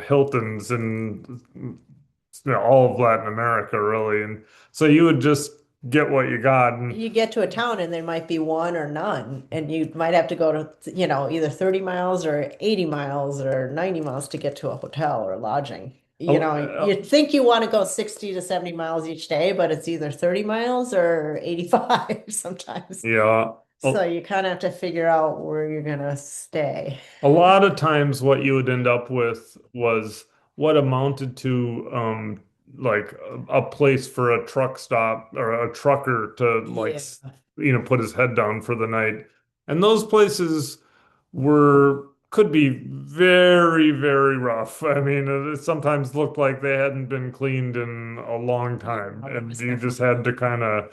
Hiltons in all of Latin America, really. And so you would just get what you got. And you get to a town and there might be one or none. And you might have to go to, either 30 miles or 80 miles or 90 miles to get to a hotel or lodging. uh, You think you want to go 60 to 70 miles each day, but it's either 30 miles or 85 sometimes. yeah. So you kind of have to figure out where you're gonna stay. A lot of times what you would end up with was what amounted to like a place for a truck stop or a trucker to like Yeah. put his head down for the night. And those places were could be very, very rough. I mean, it sometimes looked like they hadn't been cleaned in a long Yeah, time, it and was you just definitely had to kind of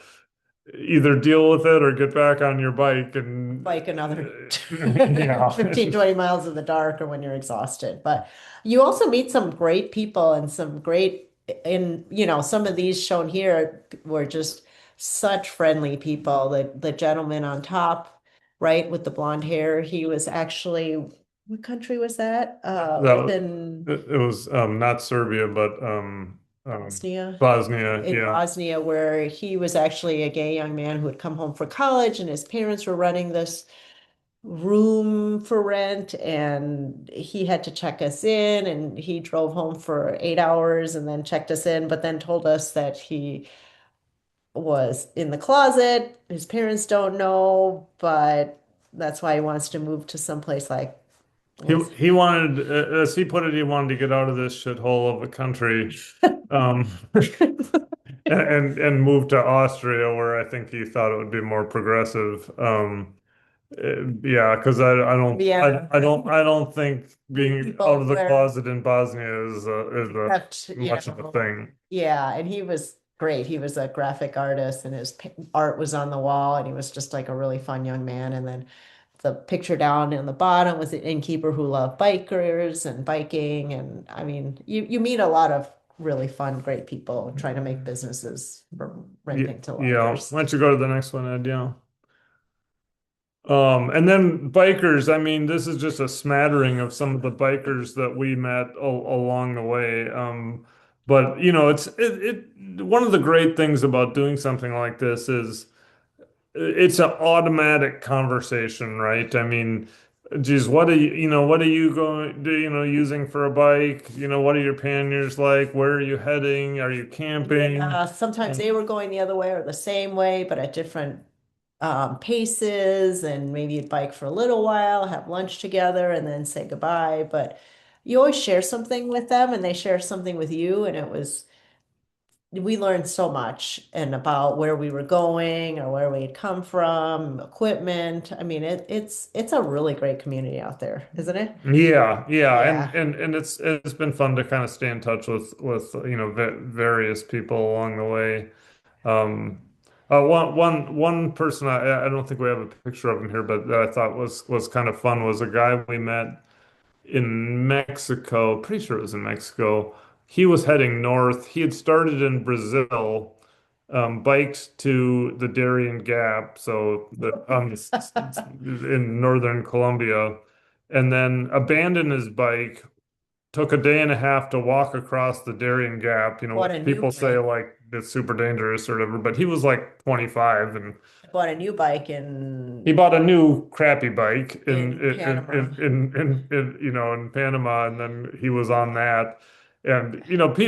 either deal with it or get back on your bike and like another yeah. 15, 20 miles in the dark or when you're exhausted. But you also meet some great people and some great some of these shown here were just such friendly people. The gentleman on top, right, with the blonde hair, he was actually, what country was that? That Within it was not Serbia, but Bosnia. Bosnia. In Yeah. Bosnia, where he was actually a gay young man who had come home for college, and his parents were running this room for rent, and he had to check us in, and he drove home for 8 hours and then checked us in, but then told us that he was in the closet. His parents don't know, but that's why he wants to move to someplace like He was he wanted, as he put it, he wanted to get out of this shithole of a country, um, and move to Austria, where I think he thought it would be more progressive. Yeah, because Vienna. I don't think being out People of the where closet in Bosnia is a have to, much of a thing. yeah, and he was great. He was a graphic artist, and his art was on the wall, and he was just like a really fun young man. And then the picture down in the bottom was the innkeeper who loved bikers and biking. And I mean, you meet a lot of really fun, great people trying to make businesses from Yeah, renting to yeah. lodgers. Why don't you go to the next one, Ed? Yeah. And then bikers, I mean, this is just a smattering of some of the bikers that we met along the way. But one of the great things about doing something like this is it's an automatic conversation, right? I mean, Geez, what are what are you going do, using for a bike? What are your panniers like? Where are you heading? Are you camping? Sometimes Um, they were going the other way or the same way, but at different paces, and maybe you'd bike for a little while, have lunch together, and then say goodbye. But you always share something with them, and they share something with you, and we learned so much and about where we were going or where we had come from, equipment. I mean, it's a really great community out there, isn't it? Yeah, yeah, and Yeah. and and it's been fun to kind of stay in touch with various people along the way. Um, one person I don't think we have a picture of him here, but that I thought was kind of fun was a guy we met in Mexico. Pretty sure it was in Mexico. He was heading north. He had started in Brazil, biked to the Darien Gap, so in northern Colombia, and then abandoned his bike. Took a day and a half to walk across the Darien Gap, Bought a which new people say bike. like it's super dangerous or whatever, but he was like 25 and Bought a new bike he bought a new crappy bike in Panama. in Panama, and then he was on that. And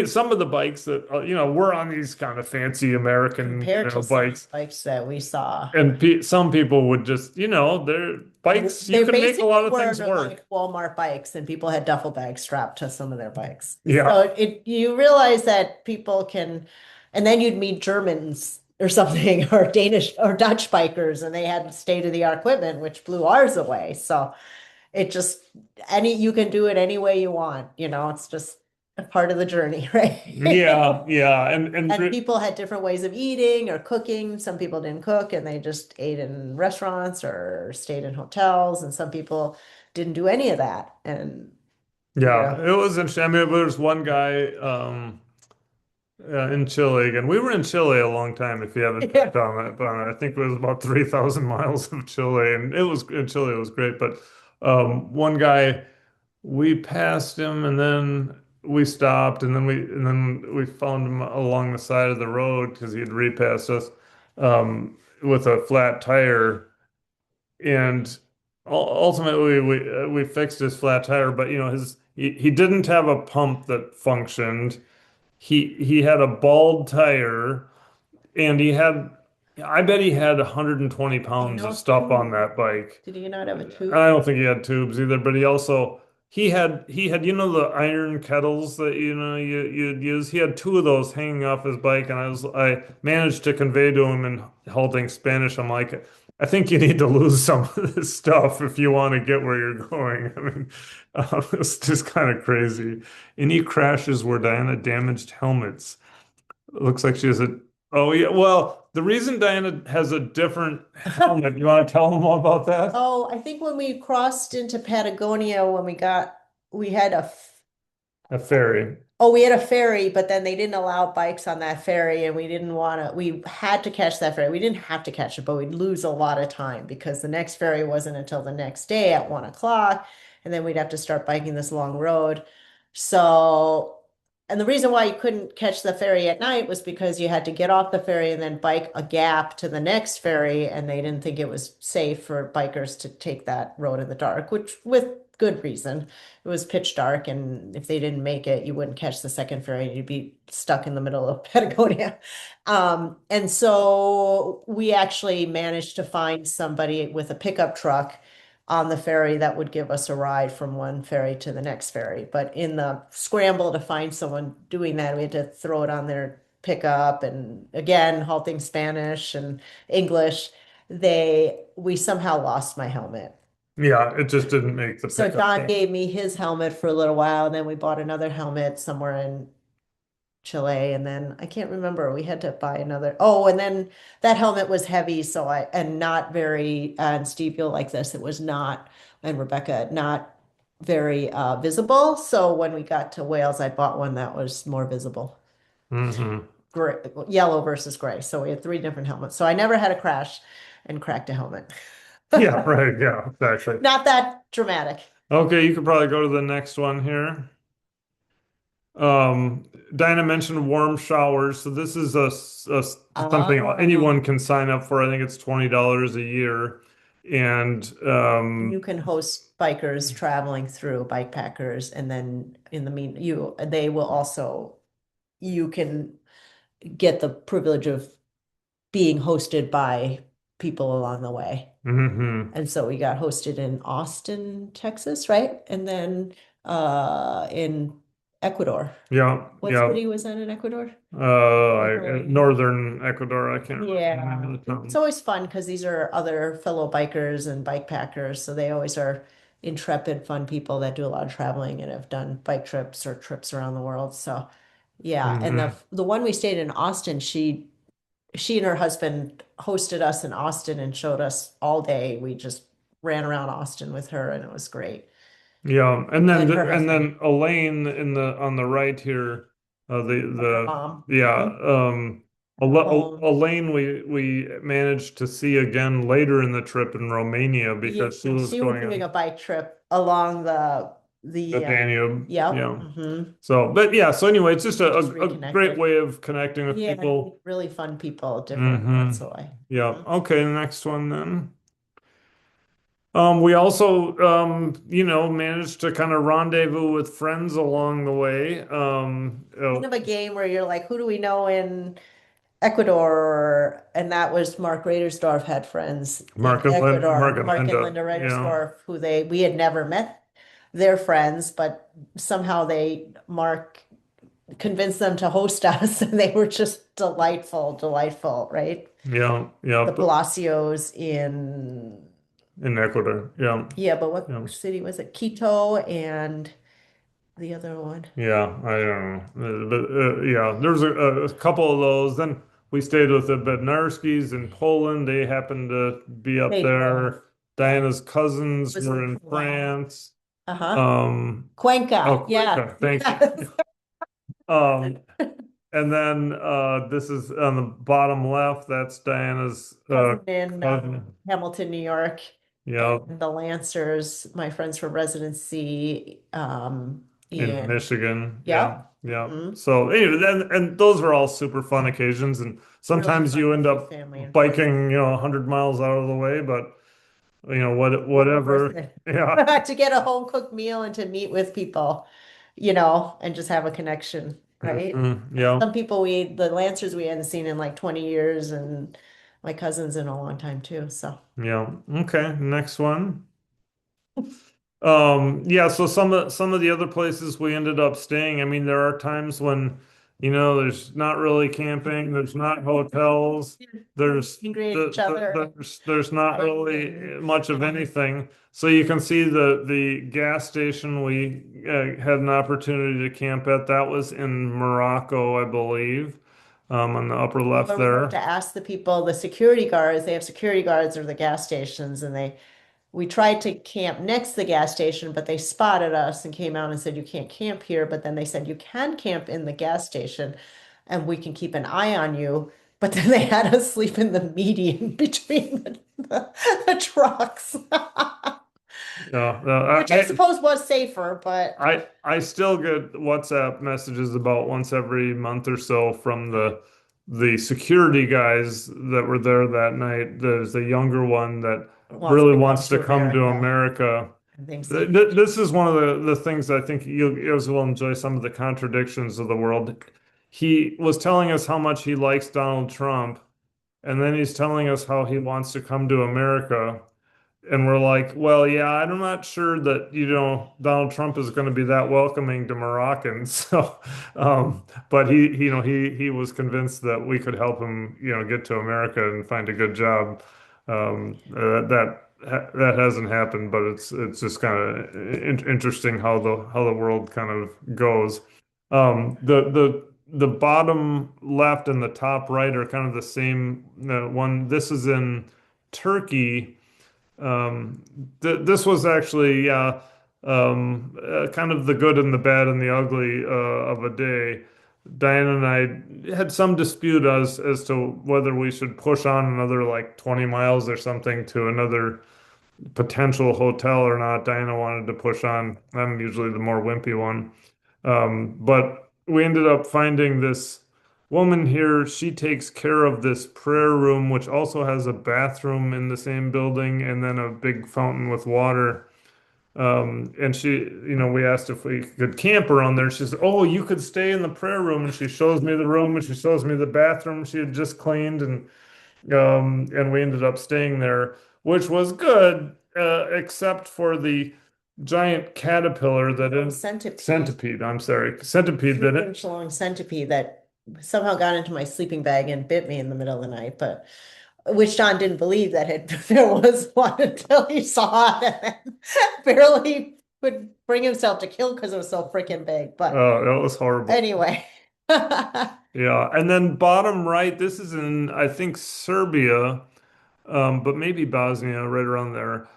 some of the bikes that were on these kind of fancy American Compared to some of the bikes, bikes that we saw. and pe some people would just they're bikes. You They can make a lot basically of were things work. like Walmart bikes, and people had duffel bags strapped to some of their bikes. So Yeah, you realize that people can, and then you'd meet Germans or something, or Danish or Dutch bikers, and they had state-of-the-art equipment, which blew ours away. So it just you can do it any way you want, it's just a part of the journey, right? yeah, yeah, and And people had different ways of eating or cooking. Some people didn't cook and they just ate in restaurants or stayed in hotels. And some people didn't do any of that. And, yeah, it was interesting. I mean, there was one guy in Chile again. We were in Chile a long time. If you haven't yeah. picked on it, but I think it was about 3,000 miles of Chile, and it was in Chile. It was great, but one guy we passed him, and then we stopped, and then we found him along the side of the road because he had repassed us with a flat tire. And ultimately we fixed his flat tire, but he didn't have a pump that functioned. He had a bald tire, and I bet he had 120 And pounds of no stuff on tube. that bike. Did you not have a tube? I don't think he had tubes either, but he had the iron kettles that you'd use. He had two of those hanging off his bike, and I managed to convey to him in halting Spanish. I'm like, I think you need to lose some of this stuff if you want to get where you're going. I mean, it's just kind of crazy. Any crashes where Diana damaged helmets. It looks like she has a. Oh yeah, well, the reason Diana has a different helmet. You want to tell them all about that? Oh, I think when we crossed into Patagonia, we had A ferry. Oh, we had a ferry, but then they didn't allow bikes on that ferry, and we had to catch that ferry. We didn't have to catch it, but we'd lose a lot of time because the next ferry wasn't until the next day at 1 o'clock, and then we'd have to start biking this long road. So, and the reason why you couldn't catch the ferry at night was because you had to get off the ferry and then bike a gap to the next ferry, and they didn't think it was safe for bikers to take that road in the dark, which with good reason. It was pitch dark, and if they didn't make it, you wouldn't catch the second ferry. You'd be stuck in the middle of Patagonia. And so we actually managed to find somebody with a pickup truck on the ferry that would give us a ride from one ferry to the next ferry. But in the scramble to find someone doing that, we had to throw it on their pickup, and again, halting Spanish and English. We somehow lost my helmet. Yeah, it just didn't make the So pickup John truck. gave me his helmet for a little while, and then we bought another helmet somewhere in Chile, and then I can't remember. We had to buy another. Oh, and then that helmet was heavy, and not very, and Steve, you'll like this. It was not, and Rebecca, not very visible. So when we got to Wales, I bought one that was more visible. Hmm. Gray, yellow versus gray. So we had three different helmets. So I never had a crash and cracked a helmet. Yeah, right. Yeah, exactly. Not that dramatic. Okay, you could probably go to the next one here. Dinah mentioned warm showers. So this is something Oh. anyone can sign up for. I think it's $20 a year. and You can host bikers traveling through, bike packers, and then in the mean you they will also you can get the privilege of being hosted by people along the way. mhm. And so we got hosted in Austin, Texas, right? And then in Ecuador. Yeah, What yeah. city was that in Ecuador? Like Northern Ecuador, I can't yeah. remember the It's town. always fun because these are other fellow bikers and bike packers. So they always are intrepid, fun people that do a lot of traveling and have done bike trips or trips around the world. So yeah. And Hmm. the one we stayed in Austin, she and her husband hosted us in Austin and showed us all day. We just ran around Austin with her and it was great. Yeah, And her and husband, then Elaine in the on the right here, her mom, yeah, her home. Elaine we managed to see again later in the trip in Romania Yeah, because she was she was going doing on a bike trip along the the Danube. yep. Yeah. So, but yeah, so anyway, it's just We just a great reconnected. way of connecting with Yeah, people. really fun people, different. Hmm. That's why. Yeah. Mhm. Okay, next one then. We also, managed to kind of rendezvous with friends along the way. Kind of a game where you're like, who do we know in Ecuador? And that was Mark Radersdorf had friends in Mark Ecuador. and Mark and Linda. Linda Yeah. Radersdorf, who we had never met their friends, but somehow Mark convinced them to host us, and they were just delightful, delightful, right? Yeah. Yeah. The Palacios in In Ecuador. Yeah. yeah, but what Yeah. city was it? Quito and the other one. Yeah. I don't know. But yeah, there's a couple of those. Then we stayed with the Bednarskis in Poland. They happened to be up They were, there. yeah, Diana's cousins was were in wow. France. Uh-huh. Um, Cuenca. oh, Yeah. Cuenca. Thank you. Yes. Um, and then this is on the bottom left. That's Diana's Cousin in cousin. Hamilton, New York, Yeah, and the Lancers, my friends for residency, in in Michigan. Yeah, yep. yeah. Hmm. So anyway, then and those were all super fun occasions. And Really sometimes fun you to end see up family and friends. biking, 100 miles out of the way, but Well worth whatever. it. Yeah. To get a home cooked meal and to meet with people, and just have a connection, right? Yeah. Some people the Lancers we hadn't seen in like 20 years and my cousins in a long time too. So Yeah. Okay. Next one. Yeah, so some of the other places we ended up staying, I mean, there are times when, there's not really camping, there's not hotels, there's greet each other, there's not really hiking. much of anything. So you can see the gas station we had an opportunity to camp at. That was in Morocco, I believe, on the upper left Where we have to there. ask the people, the security guards, they have security guards or the gas stations, and we tried to camp next to the gas station, but they spotted us and came out and said, you can't camp here. But then they said, you can camp in the gas station and we can keep an eye on you. But then they had us sleep in the median between the trucks, Yeah, which I suppose was safer, but I still get WhatsApp messages about once every month or so from the security guys that were there that night. There's a younger one that wants really to come wants to to come to America America. and thinks he can. This is one of the things I think you guys will enjoy some of the contradictions of the world. He was telling us how much he likes Donald Trump, and then he's telling us how he wants to come to America. And we're like, well, yeah, I'm not sure that, Donald Trump is going to be that welcoming to Moroccans. So, but he was convinced that we could help him, get to America and find a good job. That hasn't happened, but it's just kind of interesting how the world kind of goes. The bottom left and the top right are kind of the same one. This is in Turkey. This was actually, yeah, kind of the good and the bad and the ugly of a day. Diana and I had some dispute as to whether we should push on another like 20 miles or something to another potential hotel or not. Diana wanted to push on. I'm usually the more wimpy one. But we ended up finding this. woman here, she takes care of this prayer room, which also has a bathroom in the same building and then a big fountain with water. And she, we asked if we could camp around there. She said, "Oh, you could stay in the prayer room." And she shows me the room and she shows me the bathroom she had just cleaned, and we ended up staying there, which was good, except for the giant caterpillar that is Centipede. centipede. I'm sorry, centipede that it. 3 inch long centipede that somehow got into my sleeping bag and bit me in the middle of the night, but which John didn't believe that there was one until he saw it and then barely would bring himself to kill because it was so freaking big. But That was horrible. anyway. Yeah, and then bottom right, this is in I think Serbia, but maybe Bosnia, right around there.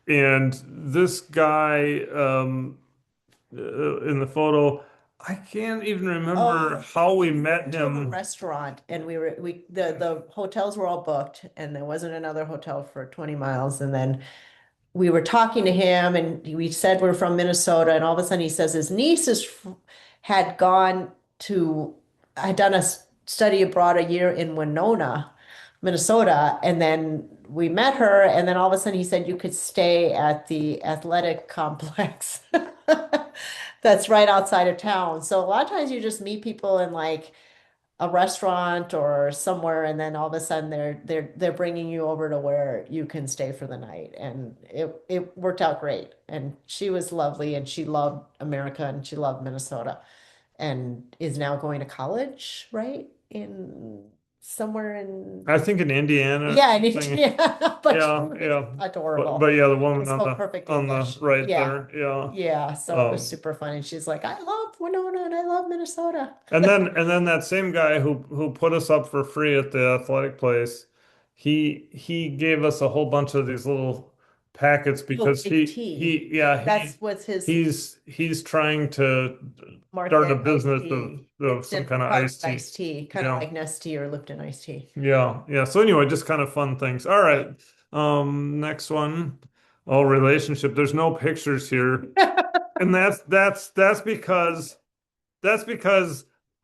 And this guy in the photo, I can't even remember Oh, how we we met went to a him. restaurant and the hotels were all booked and there wasn't another hotel for 20 miles. And then we were talking to him and we said we're from Minnesota, and all of a sudden he says his niece had gone to had done a study abroad a year in Winona, Minnesota, and then we met her, and then all of a sudden he said you could stay at the athletic complex that's right outside of town. So a lot of times you just meet people in like a restaurant or somewhere, and then all of a sudden they're bringing you over to where you can stay for the night, and it worked out great. And she was lovely, and she loved America, and she loved Minnesota, and is now going to college, right? In somewhere in I think in Indiana or yeah, in something. Indiana, but she Yeah, was yeah. But adorable yeah, the and woman spoke perfect on the English. right Yeah. there. Yeah. Yeah, so it was Um, super fun. And she's like, I love Winona and I love Minnesota. and then that same guy who put us up for free at the athletic place, he gave us a whole bunch of these little packets Oh, because iced he tea. he yeah That's what's his he's trying to start a market iced business tea. of It's some a kind of product iced tea. iced tea, kind of Yeah. like Nestea or Lipton iced tea. Yeah. So anyway, just kind of fun things. All right. Next one. Oh, relationship. There's no pictures here. And that's because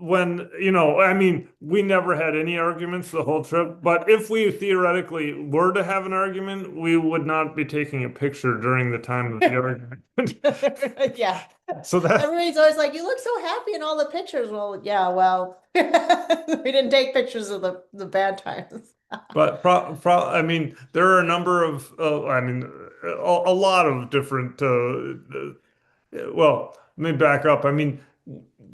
when, I mean, we never had any arguments the whole trip, but if we theoretically were to have an argument, we would not be taking a picture during the time of the argument. Yeah. So that, Everybody's always like, you look so happy in all the pictures. Well, yeah, well, we didn't take pictures of the bad times. but I mean, there are a number of, I mean, a lot of different, well, let me back up. I mean,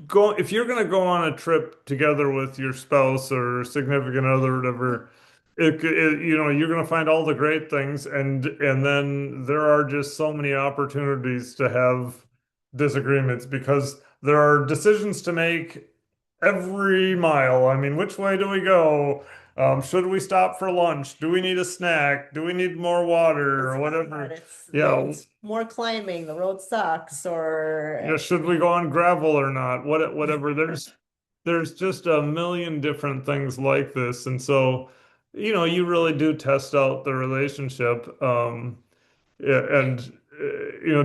go if you're going to go on a trip together with your spouse or significant other or whatever, you're going to find all the great things, and then there are just so many opportunities to have disagreements because there are decisions to make every mile. I mean, which way do we go? Should we stop for lunch? Do we need a snack? Do we need more water It's or not hard. whatever? It's Yeah, it's more climbing. The road sucks, or should we go on gravel or not? Whatever. There's just a million different things like this, and so you really do test out the relationship. Yeah, and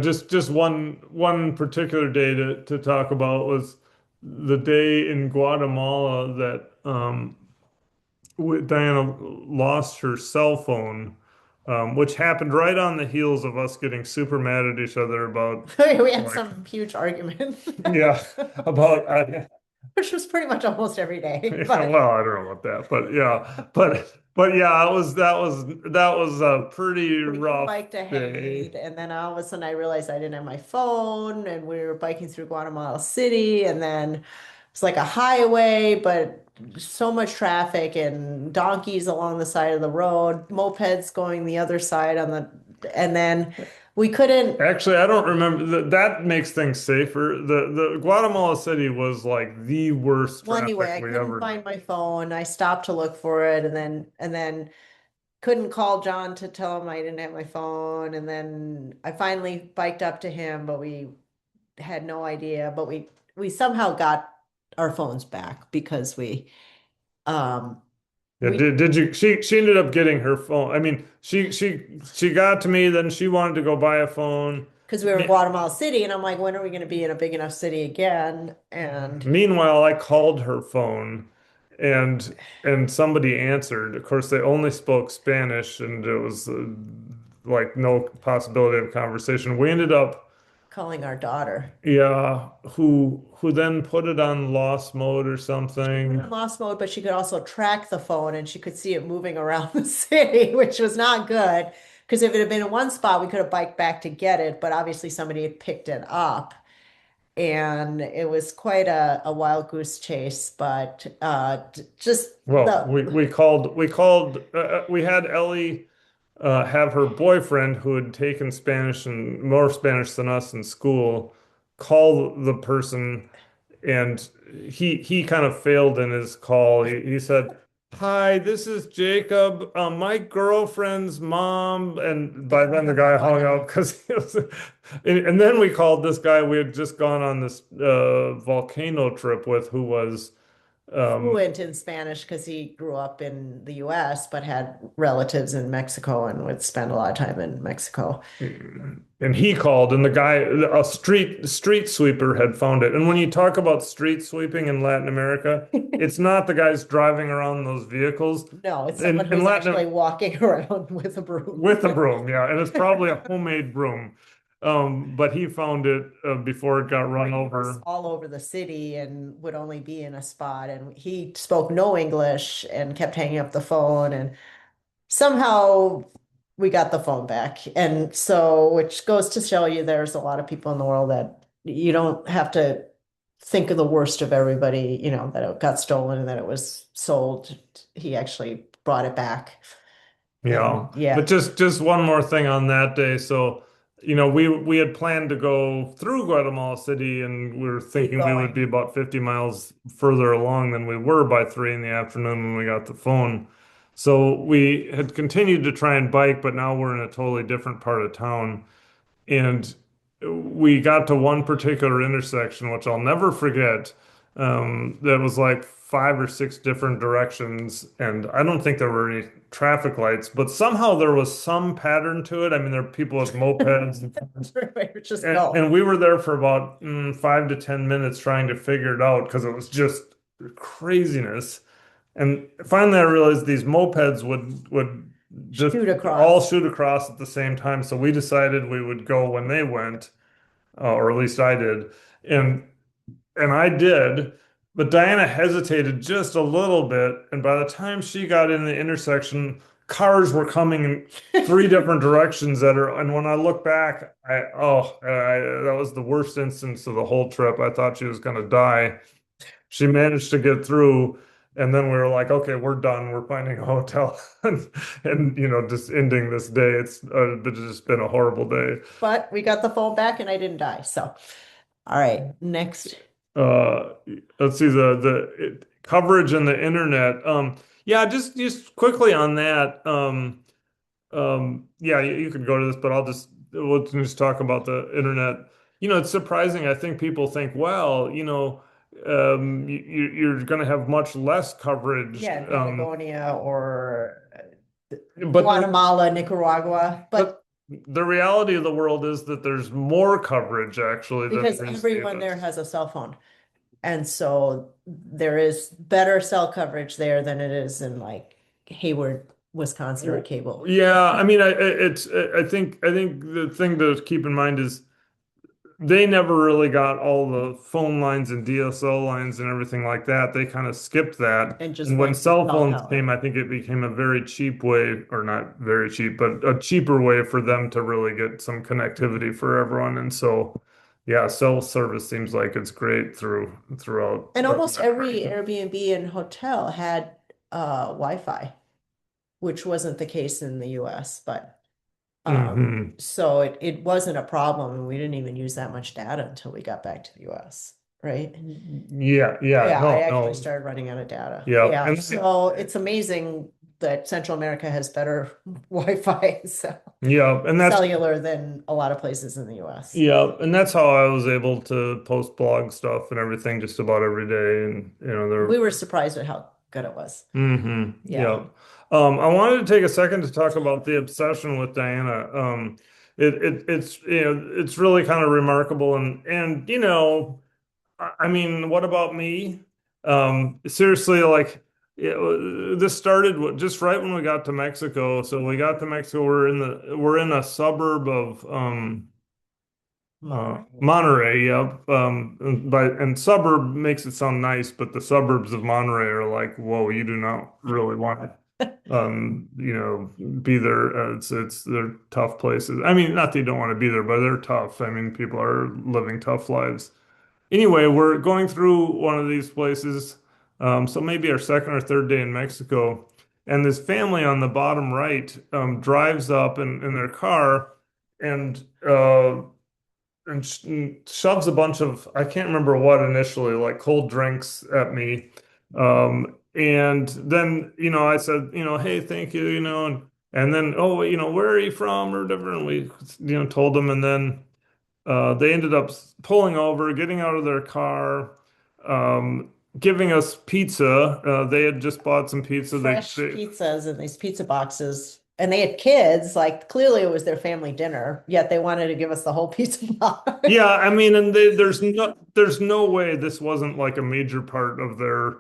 just one particular day to talk about was the day in Guatemala that Diana lost her cell phone, which happened right on the heels of us getting super mad at each other about we had like some huge argument, yeah about which was pretty much almost every day. yeah, But well, I don't know about that, but yeah, but yeah, that was a pretty we did rough bike to day. Haid, and then all of a sudden I realized I didn't have my phone, and we were biking through Guatemala City, and then it's like a highway, but so much traffic and donkeys along the side of the road, mopeds going the other side and then we couldn't. Actually, I don't remember that makes things safer. The Guatemala City was like the worst Well, anyway, traffic I we couldn't ever did. find my phone. I stopped to look for it, and then couldn't call John to tell him I didn't have my phone. And then I finally biked up to him, but we had no idea. But we somehow got our phones back because um Yeah, we did you she ended up getting her phone. I mean, she got to me, then she wanted to go buy a phone. because we were in Guatemala City, and I'm like, when are we going to be in a big enough city again? And Meanwhile, I called her phone and somebody answered. Of course, they only spoke Spanish and it was like no possibility of conversation. We ended up, calling our daughter. yeah, who then put it on lost mode or something. Lost mode, but she could also track the phone and she could see it moving around the city, which was not good. Because if it had been in one spot, we could have biked back to get it, but obviously somebody had picked it up. And it was quite a wild goose chase, but just Well, the we had Ellie have her boyfriend who had taken Spanish and more Spanish than us in school call the person, and he kind of failed in his call. He said, "Hi, this is Jacob, my girlfriend's mom," and by then the guy hung up because he was. And then we called this guy we had just gone on this volcano trip with, who was. fluent in Spanish because he grew up in the US but had relatives in Mexico and would spend a lot of time in Mexico. And he called, and the guy, a street sweeper, had found it. And when you talk about street sweeping in Latin America, it's not the guys driving around those vehicles. No, it's someone In who's actually walking around with a broom. with a broom, yeah, and it's probably a homemade broom. But he found it before it got run over. All over the city and would only be in a spot. And he spoke no English and kept hanging up the phone. And somehow we got the phone back. And so, which goes to show you there's a lot of people in the world that you don't have to think of the worst of everybody, that it got stolen and that it was sold. He actually brought it back. Yeah. And yeah. But just one more thing on that day. So, we had planned to go through Guatemala City, and we were thinking we would be about 50 miles further along than we were by 3 in the afternoon when we got the phone. So we had continued to try and bike, but now we're in a totally different part of town. And we got to one particular intersection, which I'll never forget. That was like 5 or 6 different directions, and I don't think there were any traffic lights, but somehow there was some pattern to it. I mean, there are people with mopeds and cars. Just And, go. and we were there for about 5 to 10 minutes trying to figure it out because it was just craziness. And finally, I realized these mopeds would just Shoot across. all shoot across at the same time. So we decided we would go when they went, or at least I did, and I did. But Diana hesitated just a little bit, and by the time she got in the intersection, cars were coming in 3 different directions at her. And when I look back, that was the worst instance of the whole trip. I thought she was going to die. She managed to get through, and then we were like, okay, we're done. We're finding a hotel, and just ending this day. It's just been a horrible day. But we got the phone back and I didn't die. So, all right, next. Uh, let's see coverage in the internet. Yeah, just quickly on that. Yeah, you could go to this, but we'll just talk about the internet. It's surprising. I think people think, well, you're going to have much less coverage. Yeah, Patagonia or But Guatemala, Nicaragua. But the reality of the world is that there's more coverage actually than because there is everyone there has a cell phone. And so there is better cell coverage there than it is in like Hayward, Wisconsin or cable. Yeah, I mean, I think the thing to keep in mind is they never really got all the phone lines and DSL lines and everything like that. They kind of skipped that. And just And when went cell cell phones tower. came, I think it became a very cheap way, or not very cheap, but a cheaper way for them to really get some connectivity for everyone. And so, yeah, cell service seems like it's great throughout. And almost every Airbnb and hotel had Wi-Fi, which wasn't the case in the US, but so it wasn't a problem, and we didn't even use that much data until we got back to the US, right? Yeah, Yeah, I actually no. started running out of data. Yeah. Yeah, And so it's amazing that Central America has better Wi-Fi, so yeah, and that's cellular than a lot of places in the US. yeah, and that's how I was able to post blog stuff and everything just about every day. And We were surprised at how good it was. Yeah. I wanted to take a second to talk about the obsession with Diana. it's it's really kind of remarkable. And I mean, what about me? Seriously, like this started just right when we got to Mexico. So we got to Mexico. We're in a suburb of Monterey. Yep. And suburb makes it sound nice, but the suburbs of Monterey are like, whoa, you do not really want to, be there. They're tough places. I mean, not that you don't want to be there, but they're tough. I mean, people are living tough lives. Anyway, we're going through one of these places, so maybe our second or third day in Mexico, and this family on the bottom right drives up in their car and shoves a bunch of, I can't remember what initially, like cold drinks at me. And then, I said, hey, thank you, and then, oh, where are you from or whatever, and we, told them, and then. They ended up pulling over, getting out of their car, giving us pizza. They had just bought some pizza. Fresh pizzas in these pizza boxes. And they had kids, like clearly it was their family dinner, yet they wanted to give us the whole pizza box. Yeah, I mean, and there's no way this wasn't like a major part of their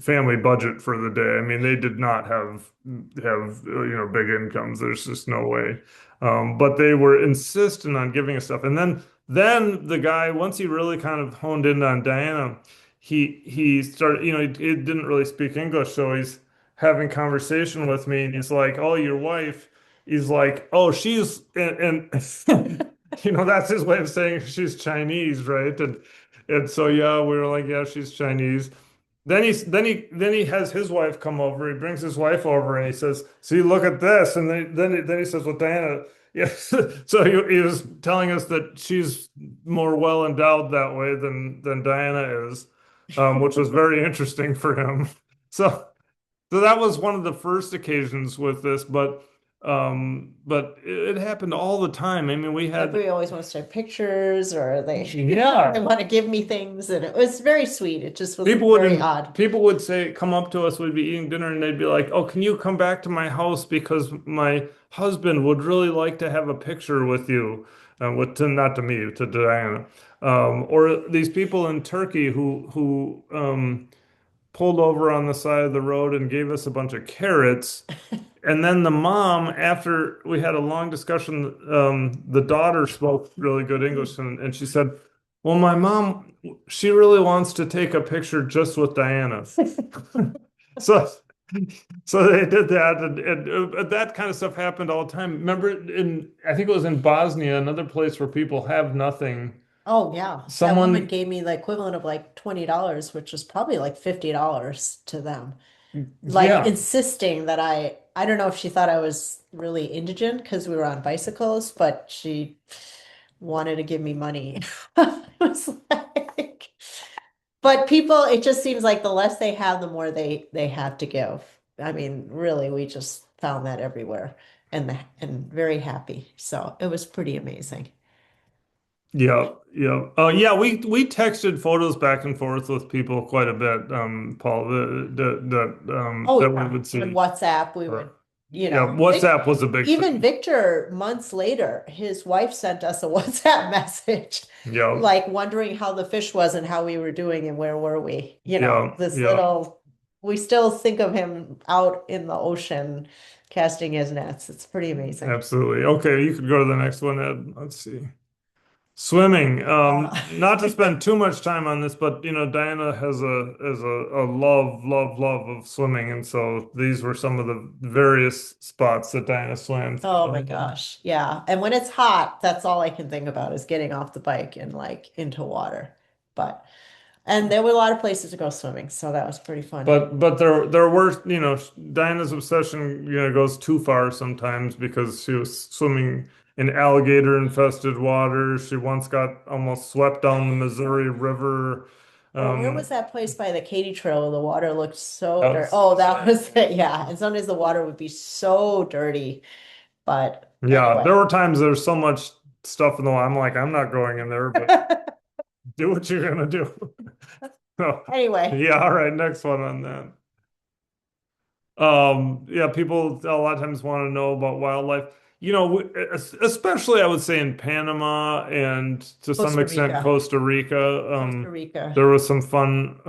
family budget for the day. I mean, they did not have big incomes. There's just no way. But they were insistent on giving us stuff. And then the guy, once he really kind of honed in on Diana, he started, he didn't really speak English, so he's having conversation with me, and he's like, "Oh, your wife." He's like, "Oh, she's," and that's his way of saying she's Chinese, right? And so yeah, we were like, "Yeah, she's Chinese." Then he has his wife come over. He brings his wife over and he says, "See, look at this." And then he says, "Well, Diana, yes." So he was telling us that she's more well endowed that way than Diana is, which was very interesting for him. So so that was one of the first occasions with this, but it happened all the time. I mean, we had Everybody always wants to have pictures or they yeah. they want to give me things and it was very sweet. It just was People very would odd. people would say, come up to us, we'd be eating dinner, and they'd be like, "Oh, can you come back to my house because my husband would really like to have a picture with you." Not to me, to Diana. Or these people in Turkey who pulled over on the side of the road and gave us a bunch of carrots. And then the mom, after we had a long discussion, the daughter spoke really good English, and she said, "Well, my mom, she really wants to take a picture just with Diana." So, so they did that, and that kind of stuff happened all the time. Remember, I think it was in Bosnia, another place where people have nothing. Oh yeah. That woman Someone, gave me the equivalent of like $20, which was probably like $50 to them. Like yeah, insisting that I don't know if she thought I was really indigent because we were on bicycles, but she wanted to give me money. I was like, but people, it just seems like the less they have, the more they have to give. I mean, really, we just found that everywhere and very happy. So it was pretty amazing. yeah, yeah. Yeah, we texted photos back and forth with people quite a bit, Paul, Oh that we yeah. would On see. WhatsApp, we Uh, would, yeah, WhatsApp was a big Even thing. Victor, months later, his wife sent us a WhatsApp message, Yeah, like wondering how the fish was and how we were doing and where were we. yeah, This yeah, little, we still think of him out in the ocean casting his nets. It's pretty amazing. absolutely. Okay, you could go to the next one, Ed. Let's see. Swimming. Uh, Not to spend too much time on this, but Diana has a love of swimming, and so these were some of the various spots that Diana swam. oh my gosh. Yeah. And when it's hot, that's all I can think about is getting off the bike and like into water. But, and there were a lot of places to go swimming, so that was pretty fun. But there were, Diana's obsession, goes too far sometimes because she was swimming in alligator infested water. She once got almost swept down the Missouri River. Or where Um, was that place by the Katy Trail? The water looked so that dirty. was- Oh, that was it. Yeah. And sometimes the water would be so dirty. But yeah, anyway. there were times there's so much stuff in the water. I'm like, I'm not going in there, but do what you're gonna do. So, Anyway. yeah, all right, next one on that. Yeah, people a lot of times want to know about wildlife. especially I would say in Panama and to some Costa extent Rica. Costa Rica. Costa Rica. There was some fun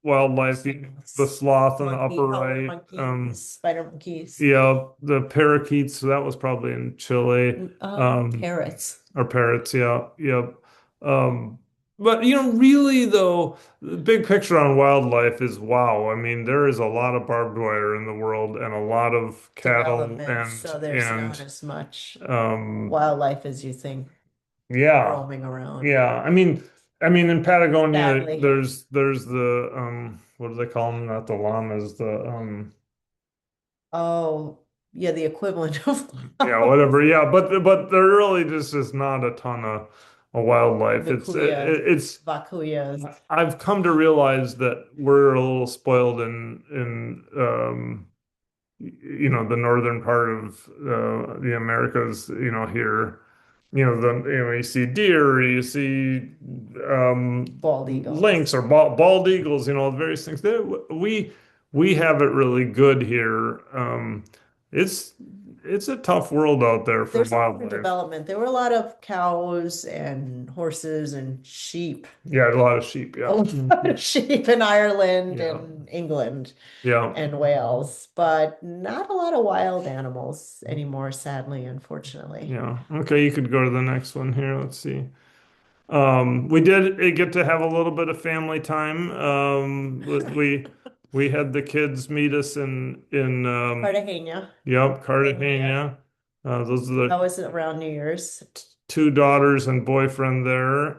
wildlife, the Snails. sloth in the upper Monkey, howler right. monkeys, spider monkeys. Yeah, the parakeets. So that was probably in Chile. Parrots. Or parrots. Yeah, yep. Um, but really though, the big picture on wildlife is wow. I mean, there is a lot of barbed wire in the world and a lot of cattle Development, and so there's not and as much um, wildlife as you think yeah, roaming around. yeah. I mean, in Patagonia, Sadly. there's the what do they call them? Not the llamas, the Oh, yeah, the equivalent of yeah, whatever. Yeah, but there really just is not a ton of wildlife. vicuñas, It's vacuyas. I've come to realize that we're a little spoiled in the northern part of the Americas, here. You see deer, you see Bald eagles. lynx or bald eagles, various things. We have it really good here. It's it's a tough world out there for There's a lot of wildlife. development. There were a lot of cows and horses and sheep. Yeah, a lot of sheep. A Yeah. lot of sheep in Ireland Yeah. and England Yeah. and Wales, but not a lot of wild animals anymore, sadly, unfortunately. Yeah. Okay, you could go to the next one here. Let's see. We did get to have a little bit of family time. We had the kids meet us in Cartagena. yep, Yeah. Cartagena. Those are That the was around New Year's. two daughters and boyfriend there.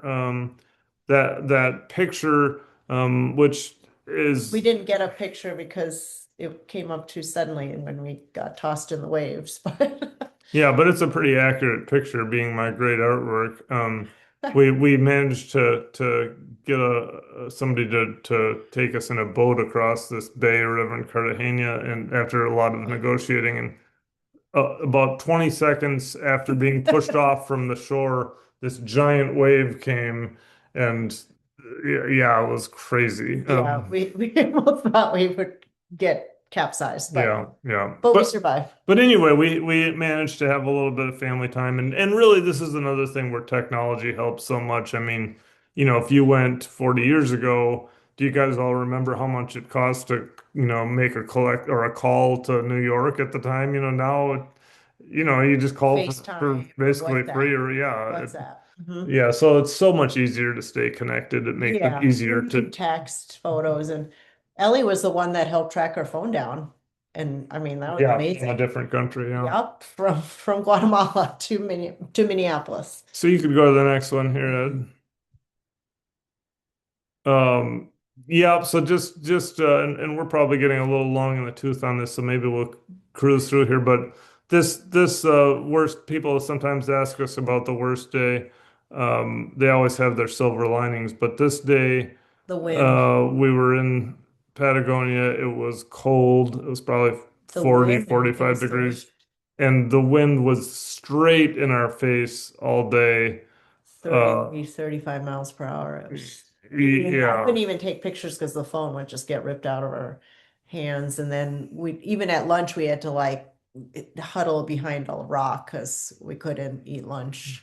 That picture, which We is didn't get a picture because it came up too suddenly and when we got tossed in the waves, but yeah, but it's a pretty accurate picture, being my great artwork. We managed to get somebody to take us in a boat across this bay or whatever in Cartagena, and after a lot of negotiating, and about 20 seconds after being pushed off from the shore, this giant wave came, and yeah, it was crazy. yeah, we almost thought we would get capsized, Yeah, yeah. but we But survived. but anyway, we managed to have a little bit of family time, and really this is another thing where technology helps so much. I mean, if you went 40 years ago, do you guys all remember how much it cost to, make a collect or a call to New York at the time? Now, you just call for FaceTime or basically free, WhatsApp. or yeah, WhatsApp. Mhm. yeah. So it's so much easier to stay connected. It makes it Yeah, easier you can to, text photos, and Ellie was the one that helped track her phone down. And I mean, that was yeah, in a amazing. different country, yeah. Yup, from Guatemala to Minneapolis. So you could go to the next one here, Ed. Um, yeah, so just and we're probably getting a little long in the tooth on this, so maybe we'll cruise through here. But this worst people sometimes ask us about the worst day. They always have their silver linings, but this day, The wind. we were in Patagonia. It was cold. It was probably The 40, wind, and it 45 was degrees, and the wind was straight in our face all day. Uh, 35 miles per hour. It was, I yeah. couldn't even take pictures because the phone would just get ripped out of our hands. And then even at lunch, we had to like huddle behind a rock because we couldn't eat lunch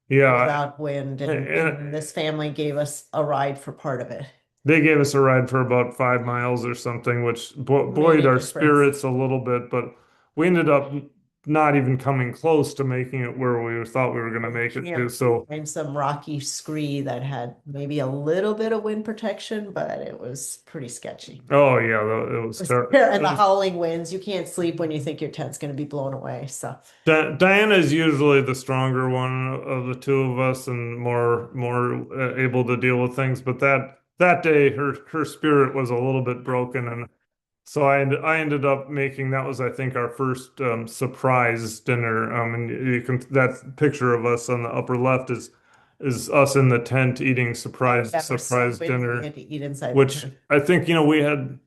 Yeah, without wind. And and this family gave us a ride for part of it. they gave us a ride for about 5 miles or something, which Made buoyed a our difference. spirits a little bit, but we ended up not even coming close to making it where we thought we were going to make it Yeah, to. So, and some rocky scree that had maybe a little bit of wind protection, but it was pretty sketchy. oh yeah, it was And the terrible. howling winds, you can't sleep when you think your tent's going to be blown away. So, Diana is usually the stronger one of the two of us and more able to deal with things, but that day her spirit was a little bit broken, and so I ended up making that was I think our first surprise dinner. And you can that picture of us on the upper left is us in the tent eating oh surprise yeah, we're so surprise busy. We dinner, had to eat inside the which tent. I think we had,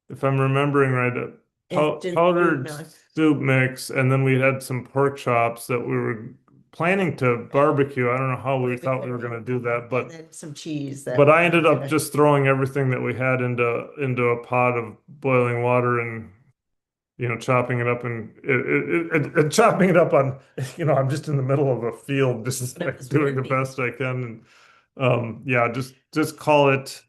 if I'm remembering right, a Instant soup powdered mix. soup mix, and then we had some pork chops that we were planning to barbecue. I don't know how we thought we were couldn't going eat. to do that, And but then some cheese that but we I ended weren't up gonna. just throwing everything that we had into a pot of boiling water and chopping it up and chopping it up on, I'm just in the middle of a field, just like That's doing the very best I can. And yeah, just call it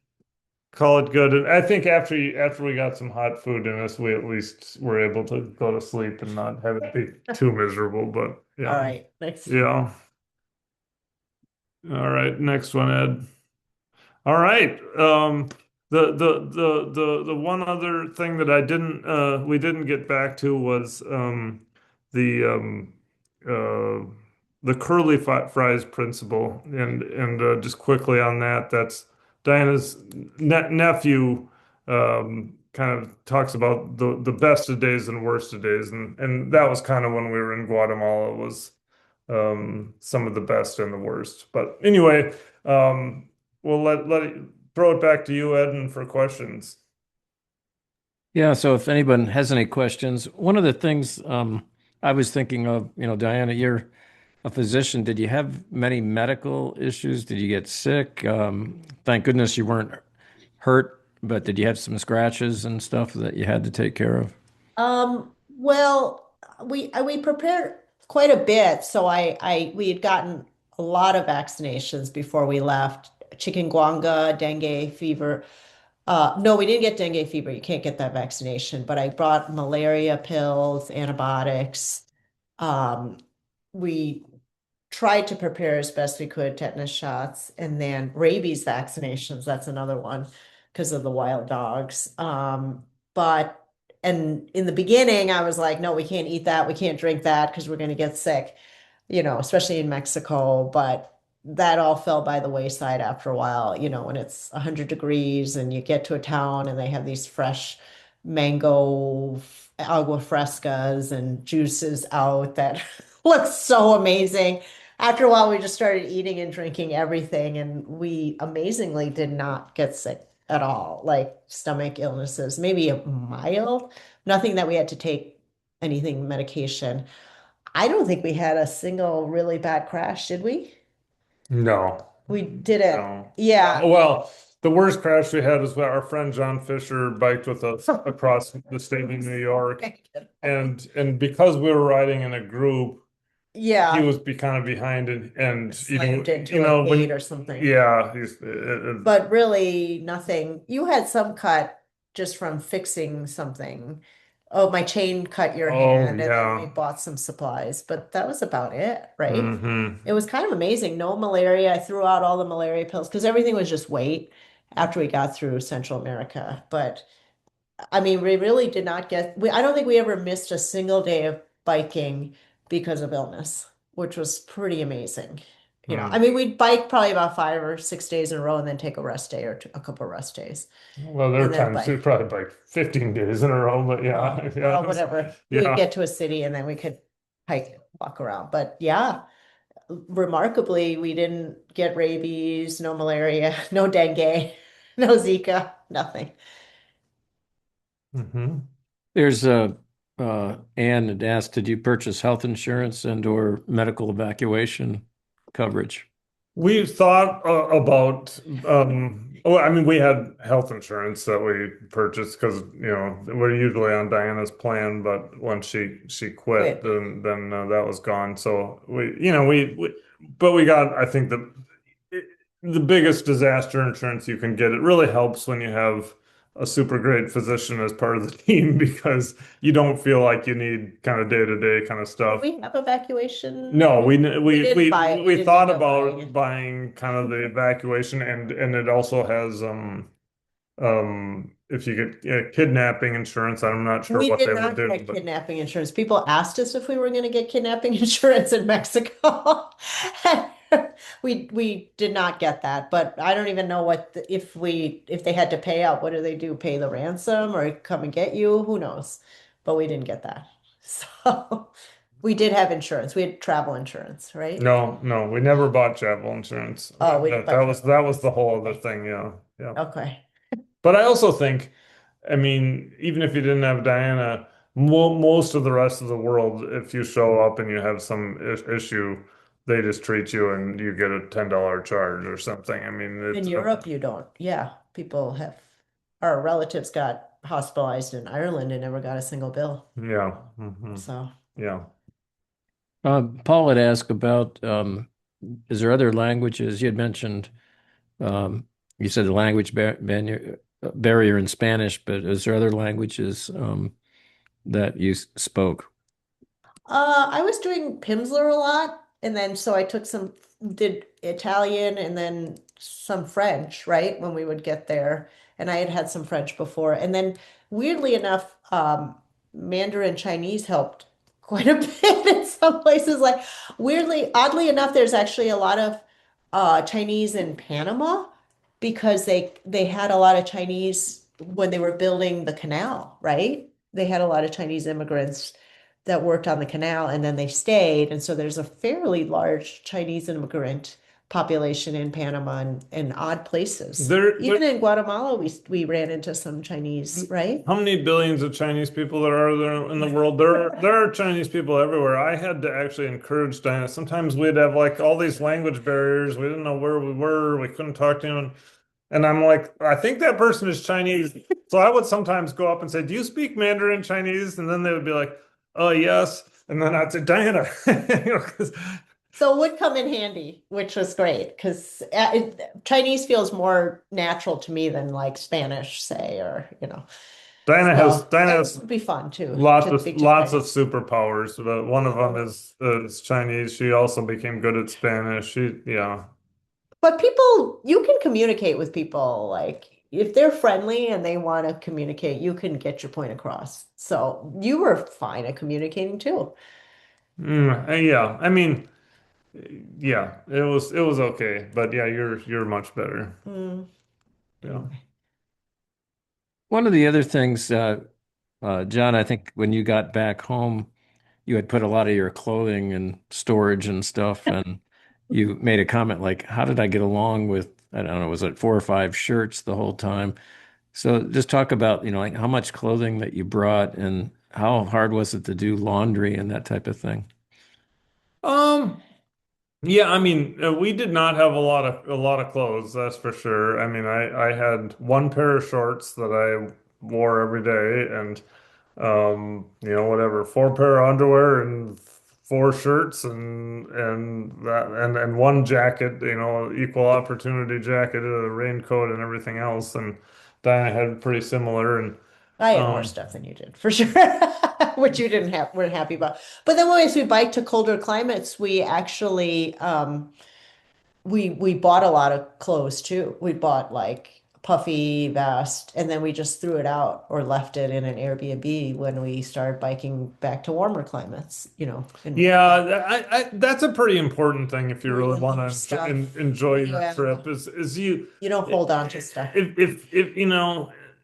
good. And I think after we got some hot food in us, we at least were able to go to sleep and not have it be too miserable. But all yeah, right. Next. yeah. All right, next one, Ed. All right. The one other thing that we didn't get back to was the uh the curly fries principle, and just quickly on that, that's Diana's nephew kind of talks about the best of days and worst of days, and that was kind of when we were in Guatemala was some of the best and the worst. But anyway, we'll throw it back to you, Ed, for questions. Yeah, so if anyone has any questions, one of the things I was thinking of, Diana, you're a physician. Did you have many medical issues? Did you get sick? Thank goodness you weren't hurt, but did you have some scratches and stuff that you had to take care of? Well, we prepared quite a bit. So we had gotten a lot of vaccinations before we left. Chikungunya, dengue fever. No, we didn't get dengue fever. You can't get that vaccination. But I brought malaria pills, antibiotics. Um, we tried to prepare as best we could, tetanus shots, and then rabies vaccinations. That's another one because of the wild dogs. But and in the beginning, I was like, no, we can't eat that, we can't drink that because we're going to get sick, especially in Mexico. But that all fell by the wayside after a while, when it's 100 degrees and you get to a town and they have these fresh mango agua frescas and juices out that looks so amazing. After a while, we just started eating and drinking everything, and we amazingly did not get sick at all, like stomach illnesses, maybe a mild, nothing that we had to take anything medication. I don't think we had a single really bad crash, did we? No, We didn't. no. Yeah. Well, the worst crash we had was when our friend John Fisher biked with us across the state of New York, and because we were riding in a group, he Yeah. was kind of behind, and Slammed into a gate or something. yeah, But really nothing. You had some cut just from fixing something. Oh, my chain cut your oh hand, and then we yeah. bought some supplies, but that was about it, right? Hmm. It was kind of amazing. No malaria. I threw out all the malaria pills because everything was just weight after we got through Central America. But I mean, we really did not I don't think we ever missed a single day of biking because of illness, which was pretty amazing. I Hmm. mean, we'd bike probably about 5 or 6 days in a row and then take a rest day or a couple of rest days Well, there and were then times we bike. probably like 15 days in a row, but yeah, Oh, yeah, well, whatever. We'd yeah. get to a city and then we could hike, walk around. But yeah, remarkably, we didn't get rabies, no malaria, no dengue, no Zika, nothing. Hmm. There's Anne had asked, did you purchase health insurance and or medical evacuation coverage? We thought about well, I mean, we had health insurance that we purchased because we're usually on Diana's plan, but once she quit, Quit. then that was gone. So but we got, I think, the biggest disaster insurance you can get. It really helps when you have a super great physician as part of the team because you don't feel like you need kind of day-to-day kind of Did stuff. we have evacuation? No, We didn't buy it. We we didn't thought end up buying about it. buying kind of the evacuation, and it also has if you get kidnapping insurance. I'm not sure We what did they would not do, get but kidnapping insurance. People asked us if we were going to get kidnapping insurance in Mexico. We did not get that, but I don't even know if they had to pay out, what do they do? Pay the ransom or come and get you? Who knows? But we didn't get that. So we did have insurance. We had travel insurance, right? no, no, we never bought travel insurance. Oh, we didn't buy travel That was insurance. the whole other Okay. thing, yeah, yeah. Okay. But I also think, I mean, even if you didn't have Diana, most of the rest of the world, if you show up and you have some issue, they just treat you and you get a $10 charge or something. I mean, In it's Europe, you don't. Yeah, people have, our relatives got hospitalized in Ireland and never got a single bill. Yeah. Hmm. So, Yeah. Paul had asked about is there other languages? You had mentioned um, you said the language barrier in Spanish, but is there other languages that you spoke? I was doing Pimsleur a lot, and then so I took some, did Italian and then some French, right, when we would get there. And I had had some French before. And then weirdly enough, Mandarin Chinese helped quite a bit in some places. Like weirdly, oddly enough, there's actually a lot of Chinese in Panama because they had a lot of Chinese when they were building the canal, right? They had a lot of Chinese immigrants that worked on the canal and then they stayed. And so there's a fairly large Chinese immigrant population in Panama and odd places. There, Even in Guatemala, we ran into some Chinese, right? how many billions of Chinese people there are there in the world? There are Chinese people everywhere. I had to actually encourage Diana. Sometimes we'd have like all these language barriers. We didn't know where we were. We couldn't talk to anyone. And I'm like, I think that person is Chinese. So I would sometimes go up and say, "Do you speak Mandarin Chinese?" And then they would be like, "Oh, yes." And then I'd say, "Diana," you know, 'cause So it would come in handy, which was great because Chinese feels more natural to me than like Spanish, say, or, So Diana it has would be fun too lots to of speak to lots of Chinese. superpowers. But one of them is Chinese. She also became good at Spanish. Yeah. But people, you can communicate with people. Like if they're friendly and they want to communicate, you can get your point across. So you were fine at communicating too. Yeah. I mean, yeah, it was okay. But yeah, you're much better. Mm, Yeah. anyway. One of the other things, John, I think when you got back home, you had put a lot of your clothing in storage and stuff, and you made a comment like, "How did I get along with, I don't know, was it 4 or 5 shirts the whole time?" So just talk about, like how much clothing that you brought and how hard was it to do laundry and that type of thing? Um, yeah, I mean, we did not have a lot of clothes, that's for sure. I mean, I had one pair of shorts that I wore every day and whatever, four pair of underwear and four shirts and one jacket, equal opportunity jacket, a raincoat and everything else. And Diana had pretty similar and I had more um stuff than you did, for sure, which you didn't have, weren't happy about. But then when we biked to colder climates, we actually we bought a lot of clothes too. We bought like puffy vest and then we just threw it out or left it in an Airbnb when we started biking back to warmer climates, and Yeah, that's a pretty important thing if you really we want love to stuff. enjoy your Yeah. trip is you You don't hold on to stuff. if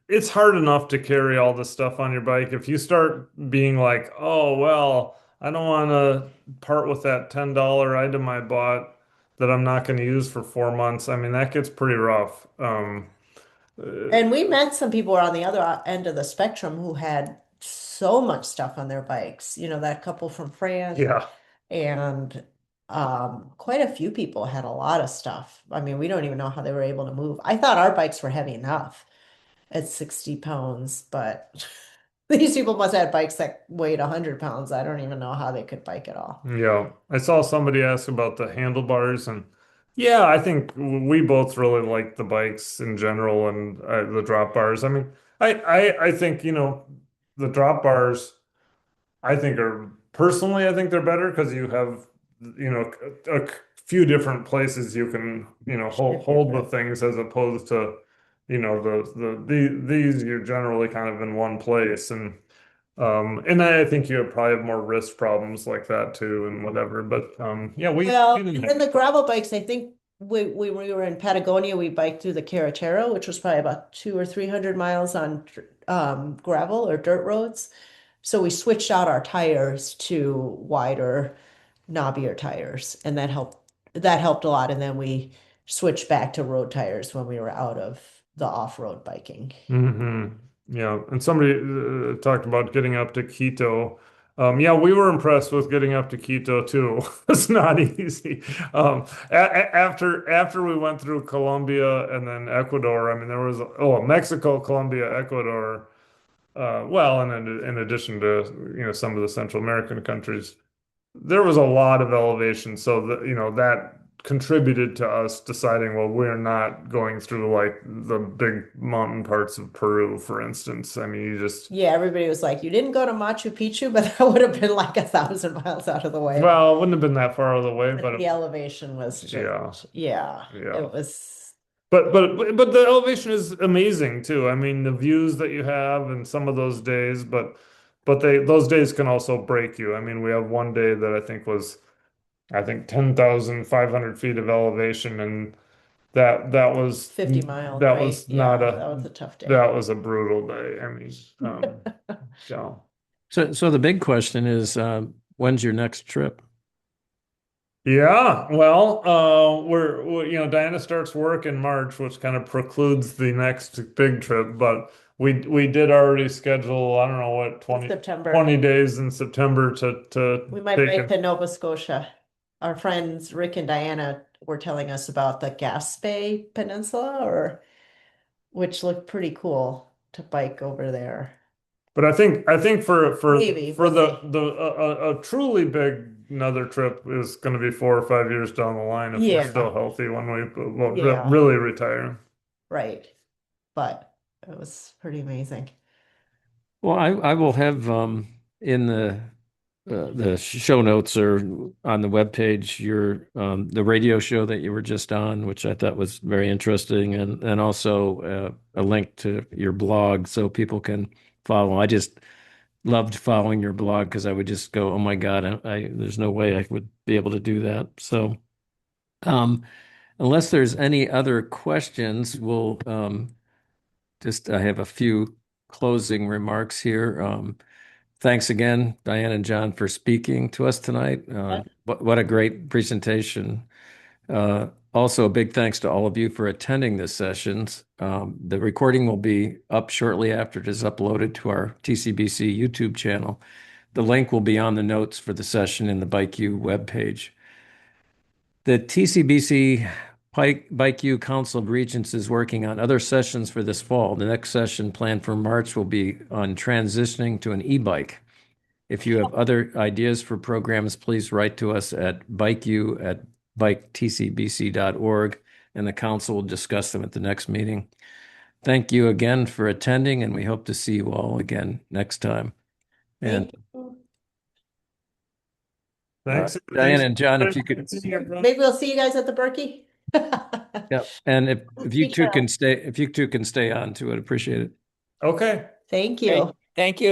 it's hard enough to carry all this stuff on your bike. If you start being like, oh well, I don't want to part with that $10 item I bought that I'm not going to use for 4 months. I mean, that gets pretty rough. And we met some people on the other end of the spectrum who had so much stuff on their bikes. That couple from France yeah. and quite a few people had a lot of stuff. I mean, we don't even know how they were able to move. I thought our bikes were heavy enough at 60 pounds, but these people must have had bikes that weighed 100 pounds. I don't even know how they could bike at all. Yeah, I saw somebody ask about the handlebars, and yeah, I think we both really like the bikes in general and the drop bars. I mean, I think the drop bars. I think are personally, I think they're better because you have a few different places you can hold Shift your the grip. things as opposed to these you're generally kind of in one place and I think you probably have more wrist problems like that too and whatever. But yeah, we Well, didn't and have. the gravel bikes, I think we were in Patagonia, we biked through the Carretera, which was probably about 200 or 300 miles on gravel or dirt roads. So we switched out our tires to wider, knobbier tires, and that helped a lot. And then we switched back to road tires when we were out of the off-road biking. Hmm. Yeah, and somebody talked about getting up to Quito. Yeah, we were impressed with getting up to Quito too. It's not easy. After we went through Colombia and then Ecuador, I mean, there was Mexico, Colombia, Ecuador. well, and in addition to, some of the Central American countries, there was a lot of elevation. So that, that contributed to us deciding, well, we're not going through like the big mountain parts of Peru, for instance. I mean, you just, Yeah, everybody was like, you didn't go to Machu Picchu, but that would have been like 1,000 miles out of the way. well, it wouldn't have been that far out of the way, But but the elevation was yeah, just, yeah, yeah. it was, But the elevation is amazing too. I mean, the views that you have and some of those days, but those days can also break you. I mean, we have one day that I think 10,500 feet of elevation, and that was 50 miles, right? not Yeah, that was a tough day. that was a brutal day. I mean, yeah. So the big question is, when's your next trip? Yeah, well, Diana starts work in March, which kind of precludes the next big trip, but we did already schedule, I don't know what, In 20 September, 20 days in September to we might take make it. to Nova Scotia. Our friends Rick and Diana were telling us about the Gaspé Peninsula, or which looked pretty cool to bike over there. But I think Maybe for we'll see. a truly big another trip is going to be 4 or 5 years down the line if we're still Yeah, healthy when we well, yeah, really retire. right. But it was pretty amazing. Well, I will have in the show notes or on the webpage your the radio show that you were just on, which I thought was very interesting, and also a link to your blog so people can follow. I just loved following your blog because I would just go, oh my God, there's no way I would be able to do that. So unless there's any other questions, we'll just I have a few closing remarks here. Thanks again, Diane and John, for speaking to us tonight. What a great presentation. Also, a big thanks to all of you for attending this sessions. The recording will be up shortly after it is uploaded to our TCBC YouTube channel. The link will be on the notes for the session in the BikeU webpage. The TCBC BikeU Council of Regents is working on other sessions for this fall. The next session planned for March will be on transitioning to an e-bike. If you have other ideas for programs, please write to us at bikeu@biketcbc.org, and the council will discuss them at the next meeting. Thank you again for attending, and we hope to see you all again next time. And Thank you. Diane Thanks. and John, if you could, Maybe we'll see you guys at the Berkey. yeah, and if you Reach two out. can stay, if you two can stay on to it, appreciate it. Okay. Thank Great. you. Thank you.